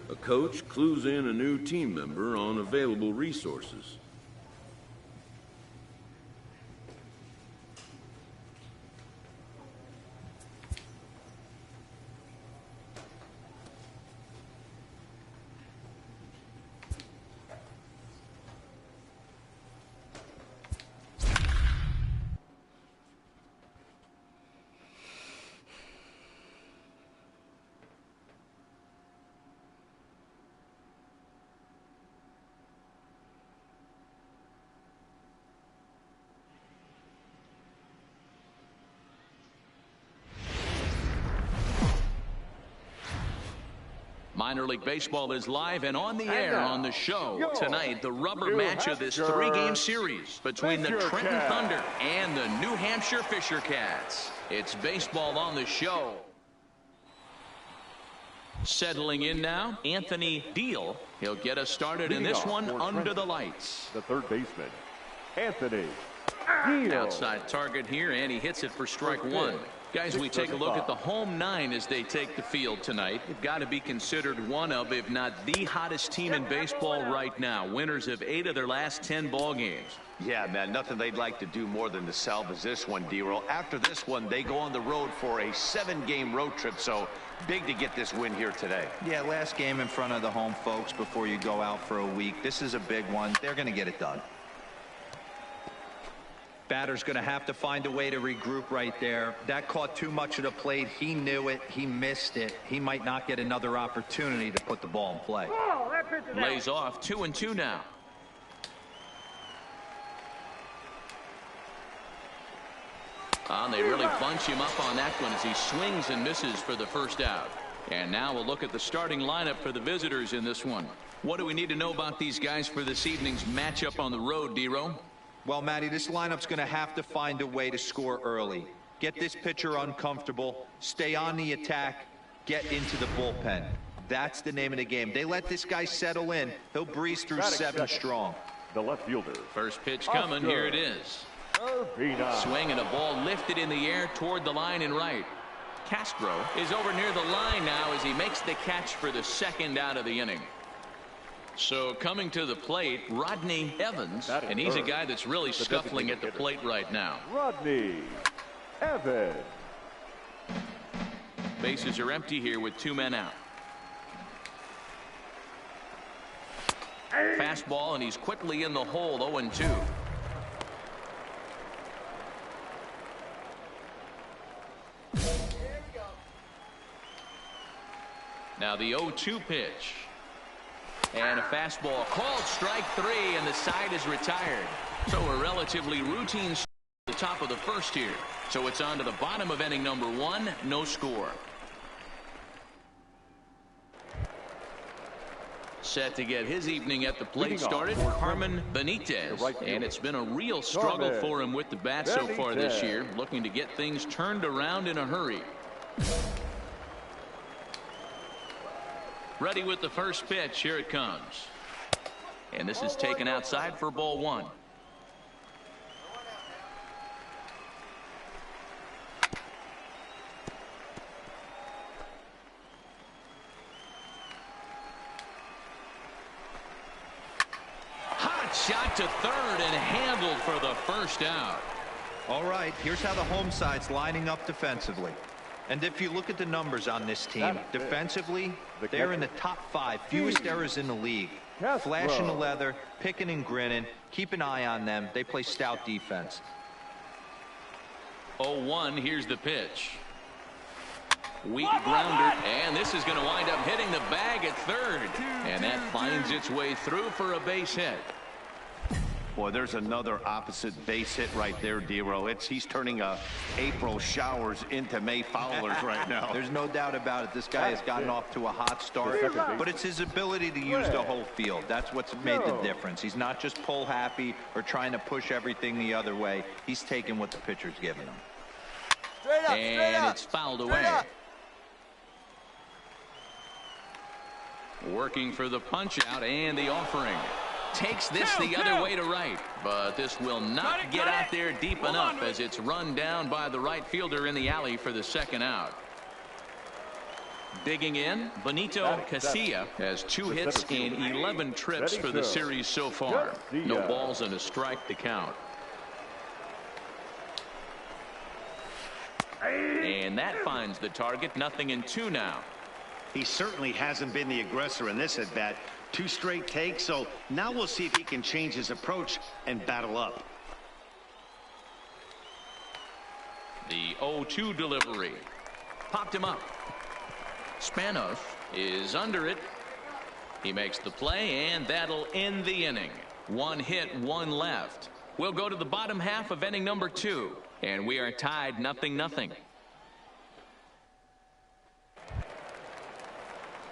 A coach clues in a new team member on available resources. Minor League Baseball is live and on the air on the show. Tonight, the rubber match of this 3-game series between the Trenton Thunder and the New Hampshire Fisher Cats. It's baseball on the show. Settling in now, Anthony Deal. He'll get us started in this one under the lights. The third baseman, Anthony Deal. Outside target here, and he hits it for strike 1. Guys, we take a look at the home 9 as they take the field tonight. They've got to be considered one of, if not the hottest team in baseball right now. Winners of 8 of their last 10 ball games. Yeah, man, nothing they'd like to do more than to salvage this one, D-Roll. After this one, they go on the road for a 7-game road trip, so big to get this win here today. Yeah, last game in front of the home folks before you go out for a week. This is a big one. They're going to get it done. Batter's going to have to find a way to regroup right there. That caught too much of the plate. He knew it. He missed it. He might not get another opportunity to put the ball in play. Lays off 2-2 now. They really bunch him up on that one as he swings and misses for the first out. And now we'll look at the starting lineup for the visitors in this one. What do we need to know about these guys for this evening's matchup on the road, D-Row? Well, Matty, this lineup's going to have to find a way to score early. Get this pitcher uncomfortable, stay on the attack, get into the bullpen. That's the name of the game. They let this guy settle in, he'll breeze through 7 strong. The left fielder. First pitch coming. Here it is. Swing and a ball lifted in the air toward the line and right. Castro is over near the line now as he makes the catch for the second out of the inning. So coming to the plate, Rodney Evans, and he's a guy that's really scuffling at the plate right now. Rodney Evans. Bases are empty here with 2 men out. Fastball, and he's quickly in the hole. 0-2. Now the 0-2 pitch. And a fastball called strike 3, and the side is retired. So a relatively routine at the top of the first here. So it's on to the bottom of inning number 1. No score. Set to get his evening at the plate started, Carmen Benitez. And it's been a real struggle for him with the bat so far this year. Looking to get things turned around in a hurry. Ready with the first pitch. Here it comes. And this is taken outside for ball 1. Hot shot to third and handled for the first out. All right, here's how the home side's lining up defensively. And if you look at the numbers on this team, defensively, they're in the top 5, fewest errors in the league. Flashing the leather, picking and grinning, keep an eye on them. They play stout defense. 0-1, here's the pitch. Weak grounder, and this is going to wind up hitting the bag at third. And that finds its way through for a base hit. Boy, there's another opposite base hit right there, D-Row. He's turning April showers into May foulers right now. There's no doubt about it. This guy has gotten off to a hot start, but it's his ability to use the whole field. That's what's made the difference. He's not just pull happy or trying to push everything the other way. He's taking what the pitcher's giving him. And it's fouled away. Working for the punch out and the offering. Takes this the other way to right, but this will not get out there deep enough as it's run down by the right fielder in the alley for the second out. Digging in, Benito Casilla has 2 hits in 11 trips for the series so far. No balls and a strike to count. And that finds the target. 0-2 now. He certainly hasn't been the aggressor in this at bat. 2 straight takes, so now we'll see if he can change his approach and battle up. The 0-2 delivery. Popped him up. Spanos is under it. He makes the play, and that'll end the inning. 1 hit, 1 left. We'll go to the bottom half of inning number 2, and we are tied 0-0.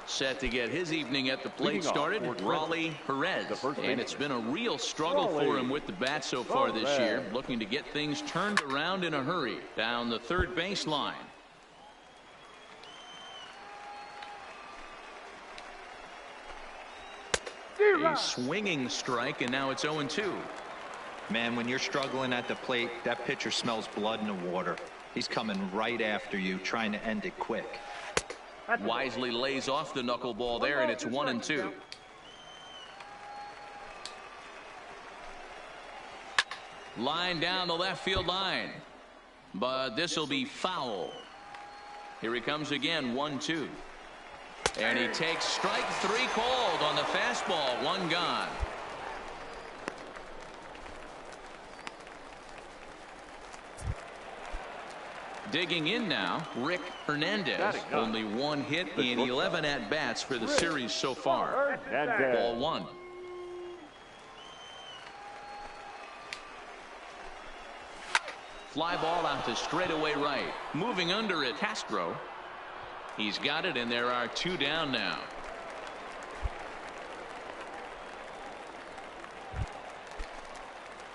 Set to get his evening at the plate started, Raleigh Perez. And it's been a real struggle for him with the bat so far this year. Looking to get things turned around in a hurry. Down the third baseline. A swinging strike, and now it's 0-2. Man, when you're struggling at the plate, that pitcher smells blood in the water. He's coming right after you, trying to end it quick. Wisely lays off the knuckleball there, and it's 1-2. Line down the left field line, but this will be foul. Here he comes again. 1-2, and he takes strike 3 called on the fastball. 1 gone. Digging in now, Rick Hernandez. Only one hit in 11 at-bats for the series so far. Ball one. Fly ball out to straightaway right. Moving under it, Castro. He's got it, and there are 2 down now.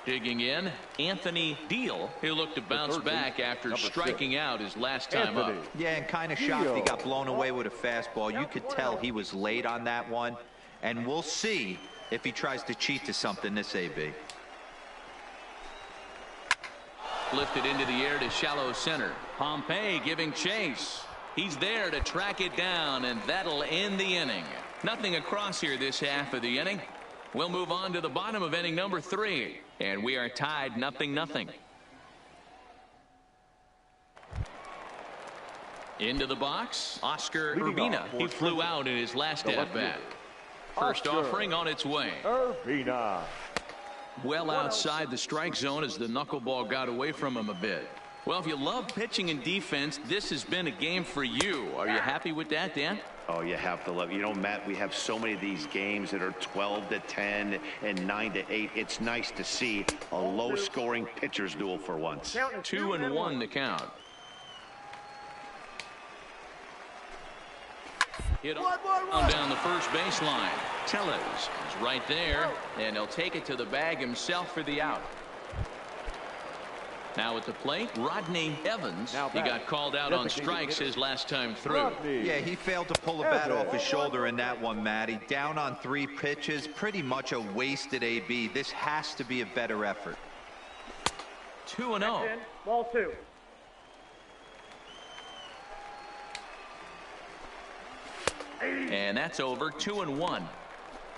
Digging in, Anthony Deal. He'll look to bounce back after striking out his last time up. Yeah, and kind of shocked he got blown away with a fastball. You could tell he was late on that one, and we'll see if he tries to cheat to something this AB. Lifted into the air to shallow center. Pompey giving chase. He's there to track it down, and that'll end the inning. Nothing across here this half of the inning. We'll move on to the bottom of inning number 3, and we are tied 0-0. Into the box, Oscar Urbina. He flew out in his last at-bat. First offering on its way. Urbina. Well outside the strike zone as the knuckleball got away from him a bit. Well, if you love pitching and defense, this has been a game for you. Are you happy with that, Dan? Oh, you have to love it. You know, Matt, we have so many of these games that are 12-10 and 9-8. It's nice to see a low-scoring pitcher's duel for once. 2-1 to count. Hit on down the first baseline. Tellez is right there, and he'll take it to the bag himself for the out. Now at the plate, Rodney Evans. He got called out on strikes his last time through. Yeah, he failed to pull the bat off his shoulder in that one, Matty. Down on 3 pitches, pretty much a wasted AB. This has to be a better effort. 2-0. Ball 2. And that's over. 2-1.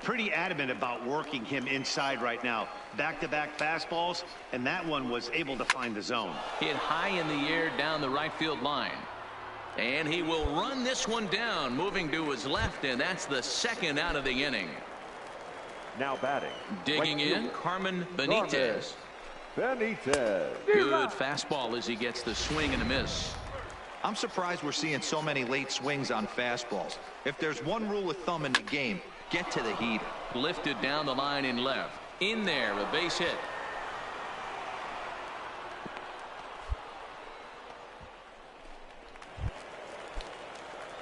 Pretty adamant about working him inside right now. Back-to-back fastballs, and that one was able to find the zone. Hit high in the air down the right field line. And he will run this one down, moving to his left, and that's the 2nd out of the inning. Now batting. Digging in, Carmen Benitez. Good fastball as he gets the swing and a miss. I'm surprised we're seeing so many late swings on fastballs. If there's one rule of thumb in the game, get to the heater. Lifted down the line in left. In there, a base hit.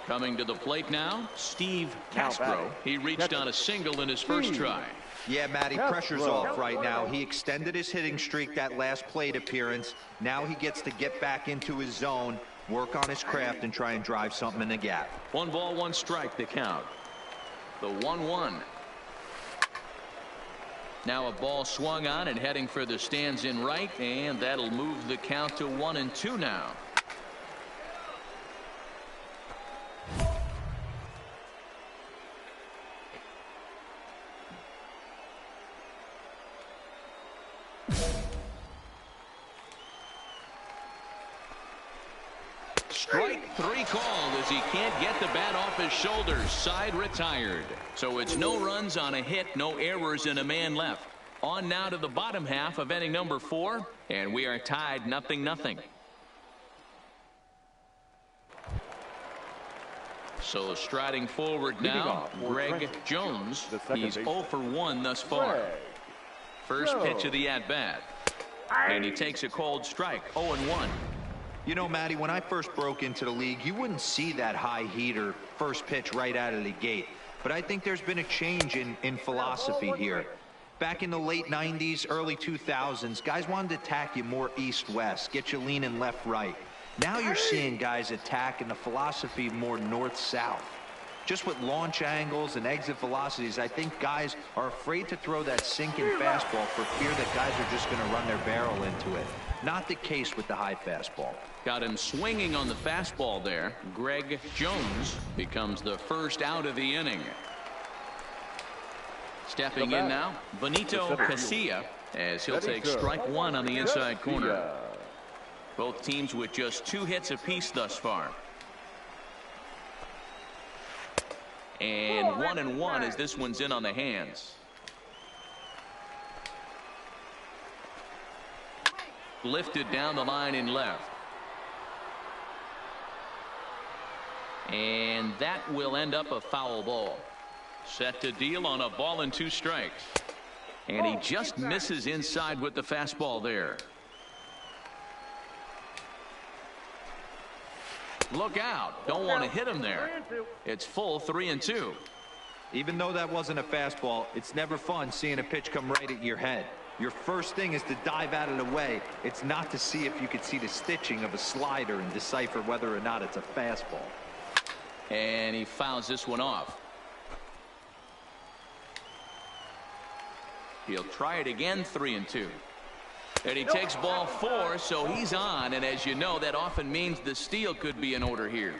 Coming to the plate now, Steve Castro. He reached on a single in his first try. Yeah, Matty, pressure's off right now. He extended his hitting streak that last plate appearance. Now he gets to get back into his zone, work on his craft, and try and drive something in the gap. 1 ball, 1 strike, the count. The 1-1. Now a ball swung on and heading for the stands in right, and that'll move the count to 1-2 now. Strike 3 called as he can't get the bat off his shoulders. Side retired. So it's no runs on a hit, no errors, and a man left. On now to the bottom half of inning number 4, and we are tied 0-0. So striding forward now, Greg Jones. He's 0 for 1 thus far. First pitch of the at-bat. And he takes a cold strike, 0-1. You know, Matty, when I first broke into the league, you wouldn't see that high heater first pitch right out of the gate. But I think there's been a change in philosophy here. Back in the late 90s, early 2000s, guys wanted to attack you more east-west, get you leaning left-right. Now you're seeing guys attack in the philosophy more north-south. Just with launch angles and exit velocities, I think guys are afraid to throw that sinking fastball for fear that guys are just going to run their barrel into it. Not the case with the high fastball. Got him swinging on the fastball there. Greg Jones becomes the first out of the inning. Stepping in now, Benito Casilla, as he'll take strike 1 on the inside corner. Both teams with just 2 hits apiece thus far. And 1-1 as this one's in on the hands. Lifted down the line in left. And that will end up a foul ball. Set to deal on a ball and 2 strikes. And he just misses inside with the fastball there. Look out. Don't want to hit him there. It's full 3-2. Even though that wasn't a fastball, it's never fun seeing a pitch come right at your head. Your first thing is to dive out of the way. It's not to see if you could see the stitching of a slider and decipher whether or not it's a fastball. And he fouls this one off. He'll try it again, 3-2. And he takes ball 4, so he's on. And as you know, that often means the steal could be in order here.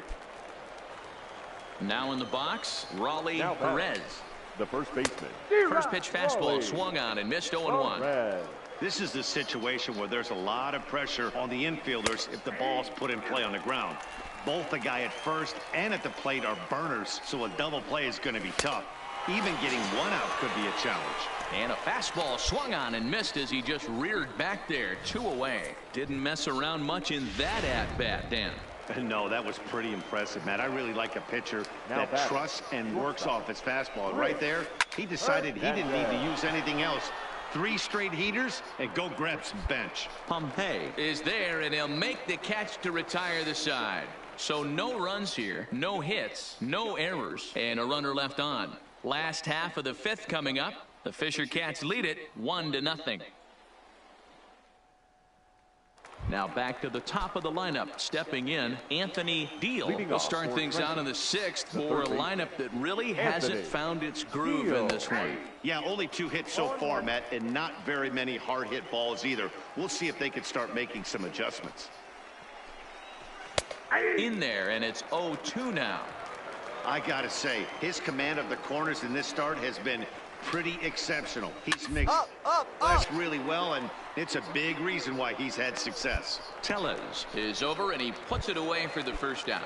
Now in the box, Raleigh Perez. The first baseman. First pitch fastball swung on and missed 0-1. This is the situation where there's a lot of pressure on the infielders if the ball's put in play on the ground. Both the guy at first and at the plate are burners, so a double play is going to be tough. Even getting one out could be a challenge. And a fastball swung on and missed as he just reared back there, 2 away. Didn't mess around much in that at-bat, Dan. No, that was pretty impressive, Matt. I really like a pitcher that trusts and works off his fastball. Right there, he decided he didn't need to use anything else. 3 straight heaters and go grab some bench. Pompey is there, and he'll make the catch to retire the side. So no runs here, no hits, no errors, and a runner left on. Last half of the 5th coming up. The Fisher Cats lead it 1-0. Now back to the top of the lineup. Stepping in, Anthony Deal will start things out in the 6th for a lineup that really hasn't found its groove in this one. Yeah, only 2 hits so far, Matt, and not very many hard hit balls either. We'll see if they can start making some adjustments. In there, and it's 0-2 now. I gotta say, his command of the corners in this start has been pretty exceptional. He's mixed last really well, and it's a big reason why he's had success. Tellez is over, and he puts it away for the first out.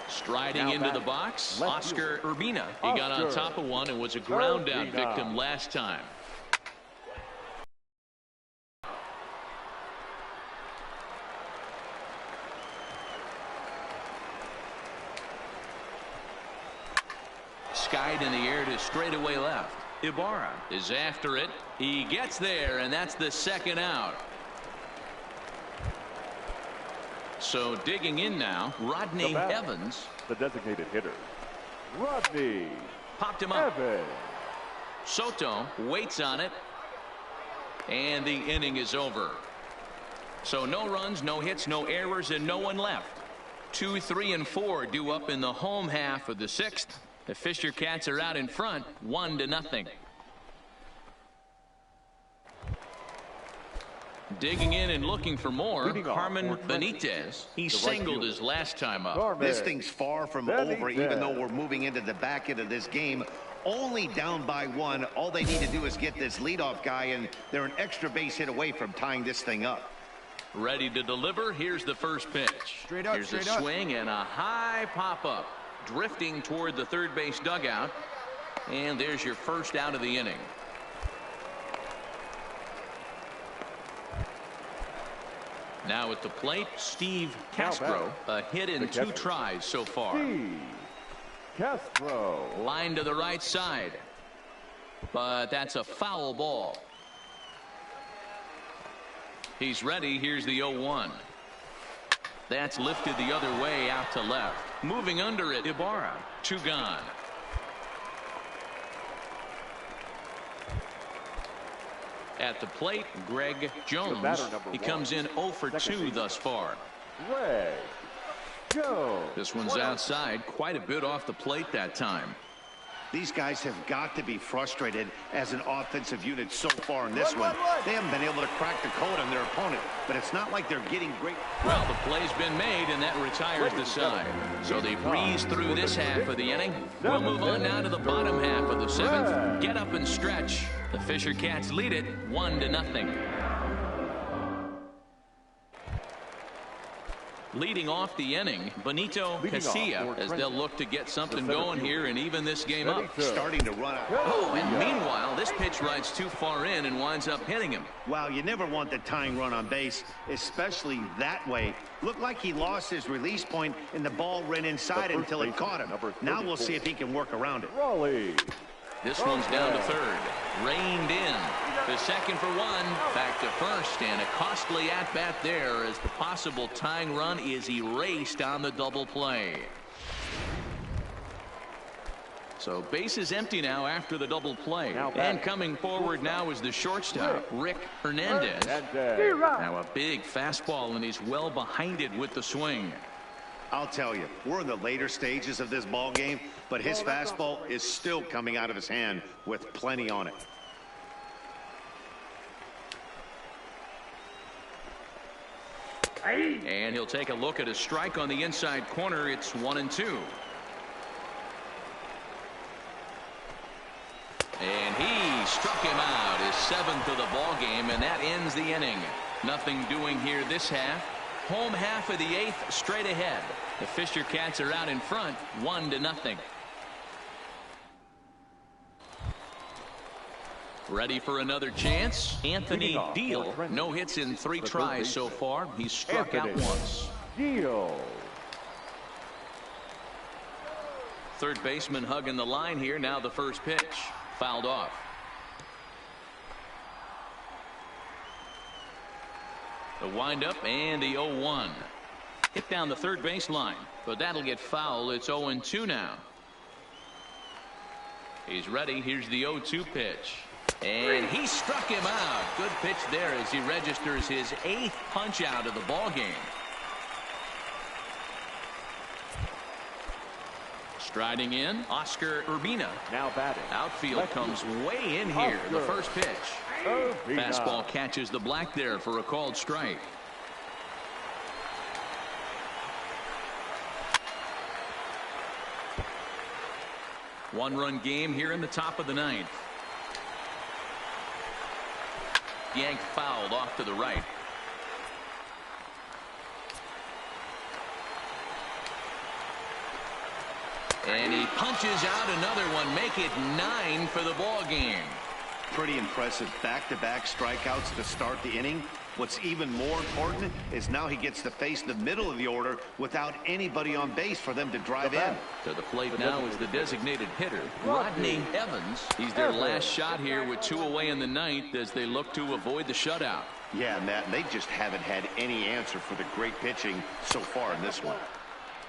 Striding into the box, Oscar Urbina. He got on top of one and was a ground out victim last time. Skied in the air to straightaway left. Ibarra is after it. He gets there, and that's the 2nd out. So digging in now, Rodney Evans. The designated hitter. Rodney. Popped him up. Evans. Soto waits on it. And the inning is over. So no runs, no hits, no errors, and no one left. 2, 3, and 4 due up in the home half of the 6th. The Fisher Cats are out in front, 1-0. Digging in and looking for more, Carmen Benitez. He singled his last time up. This thing's far from over, even though we're moving into the back end of this game. Only down by 1. All they need to do is get this leadoff guy, and they're an extra base hit away from tying this thing up. Ready to deliver. Here's the first pitch. Here's a swing and a high pop-up. Drifting toward the third base dugout. And there's your first out of the inning. Now at the plate, Steve Castro. A hit in 2 tries so far. Steve Castro. Line to the right side. But that's a foul ball. He's ready. Here's the 0-1. That's lifted the other way out to left. Moving under it, Ibarra. 2 gone. At the plate, Greg Jones. He comes in 0 for 2 thus far. Greg Jones. This one's outside, quite a bit off the plate that time. These guys have got to be frustrated as an offensive unit so far in this one. They haven't been able to crack the code on their opponent, but it's not like they're getting great. Well, the play's been made, and that retires the side. So they breeze through this half of the inning. We'll move on now to the bottom half of the 7th. Get up and stretch. The Fisher Cats lead it 1-0. Leading off the inning, Benito Casilla, as they'll look to get something going here and even this game up. Starting to run out. Oh, and meanwhile, this pitch rides too far in and winds up hitting him. Wow, you never want the tying run on base, especially that way. Looked like he lost his release point and the ball ran inside until it caught him. Now we'll see if he can work around it. This one's down to third. Reined in. To second for one. Back to first. And a costly at-bat there as the possible tying run is erased on the double play. So base is empty now after the double play. And coming forward now is the shortstop, Rick Hernandez. Now a big fastball, and he's well behind it with the swing. I'll tell you, we're in the later stages of this ball game, but his fastball is still coming out of his hand with plenty on it. And he'll take a look at a strike on the inside corner. It's 1-2. And he struck him out, his 7th of the ball game, and that ends the inning. Nothing doing here this half. Home half of the 8th straight ahead. The Fisher Cats are out in front, 1-0. Ready for another chance? Anthony Deal. No hits in 3 tries so far. He's struck out once. Third baseman hugging the line here. Now the first pitch. Fouled off. The windup and the 0-1. Hit down the third baseline, but that'll get foul. It's 0-2 now. He's ready. Here's the 0-2 pitch. And he struck him out. Good pitch there as he registers his 8th punch out of the ball game. Striding in, Oscar Urbina. Now batting. Outfield comes way in here. The first pitch. Fastball catches the black there for a called strike. One-run game here in the top of the 9th. Yanked fouled off to the right. And he punches out another one. Make it 9 for the ball game. Pretty impressive back-to-back strikeouts to start the inning. What's even more important is now he gets to face the middle of the order without anybody on base for them to drive in. To the plate now is the designated hitter, Rodney Evans. He's their last shot here with 2 away in the 9th as they look to avoid the shutout. Yeah, Matt, they just haven't had any answer for the great pitching so far in this one.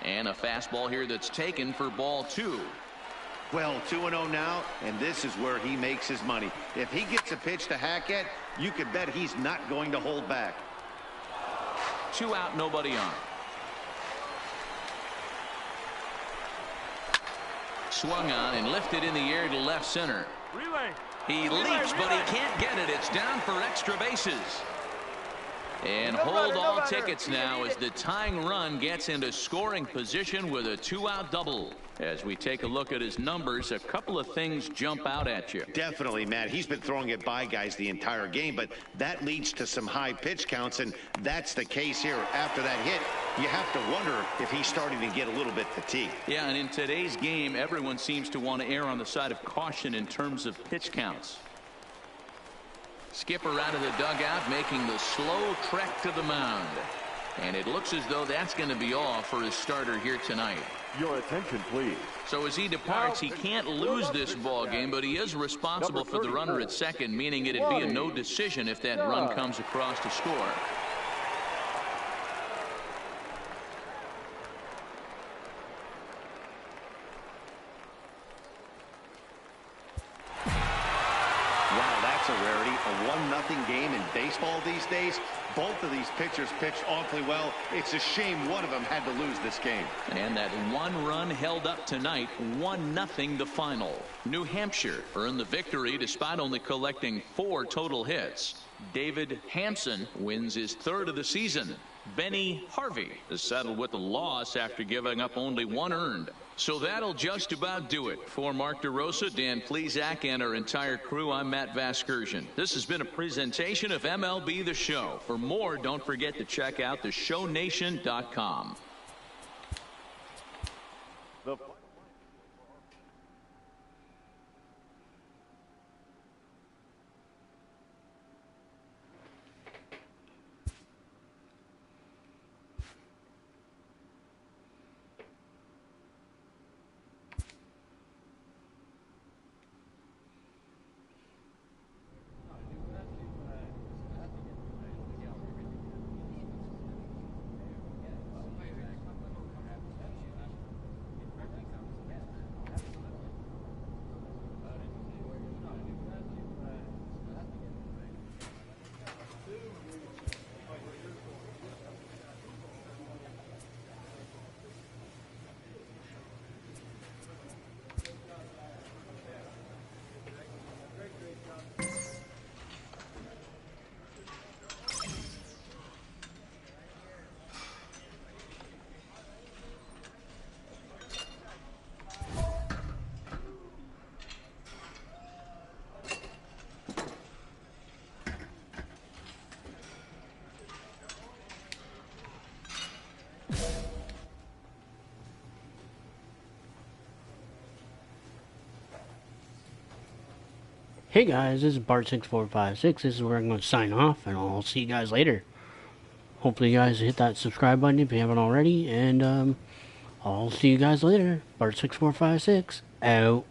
And a fastball here that's taken for ball 2. Well, 2-0 now, and this is where he makes his money. If he gets a pitch to hack at, you could bet he's not going to hold back. 2 out, nobody on. Swung on and lifted in the air to left center. He leaps, but he can't get it. It's down for extra bases. And hold all tickets now as the tying run gets into scoring position with a 2-out double. As we take a look at his numbers, a couple of things jump out at you. Definitely, Matt. He's been throwing it by guys the entire game, but that leads to some high pitch counts, and that's the case here. After that hit, you have to wonder if he's starting to get a little bit fatigued. Yeah, and in today's game, everyone seems to want to err on the side of caution in terms of pitch counts. Skipper out of the dugout, making the slow trek to the mound. And it looks as though that's going to be all for his starter here tonight. Your attention, please. So as he departs, he can't lose this ball game, but he is responsible for the runner at second, meaning it'd be a no decision if that run comes across to score. A rarity, a 1-0 game in baseball these days. Both of these pitchers pitched awfully well. It's a shame one of them had to lose this game. And that 1 run held up tonight, 1-0 the final. New Hampshire earned the victory despite only collecting 4 total hits. David Hampson wins his 3rd of the season. Benny Harvey is settled with a loss after giving up only 1 earned. So that'll just about do it. For Mark DeRosa, Dan Plesac, and our entire crew, I'm Matt Vasgersian. This has been a presentation of MLB The Show. For more, don't forget to check out theshownation.com. Hey guys, this is Bart6456. This is where I'm going to sign off, and I'll see you guys later. Hopefully you guys hit that subscribe button if you haven't already, and I'll see you guys later. Bart6456, out.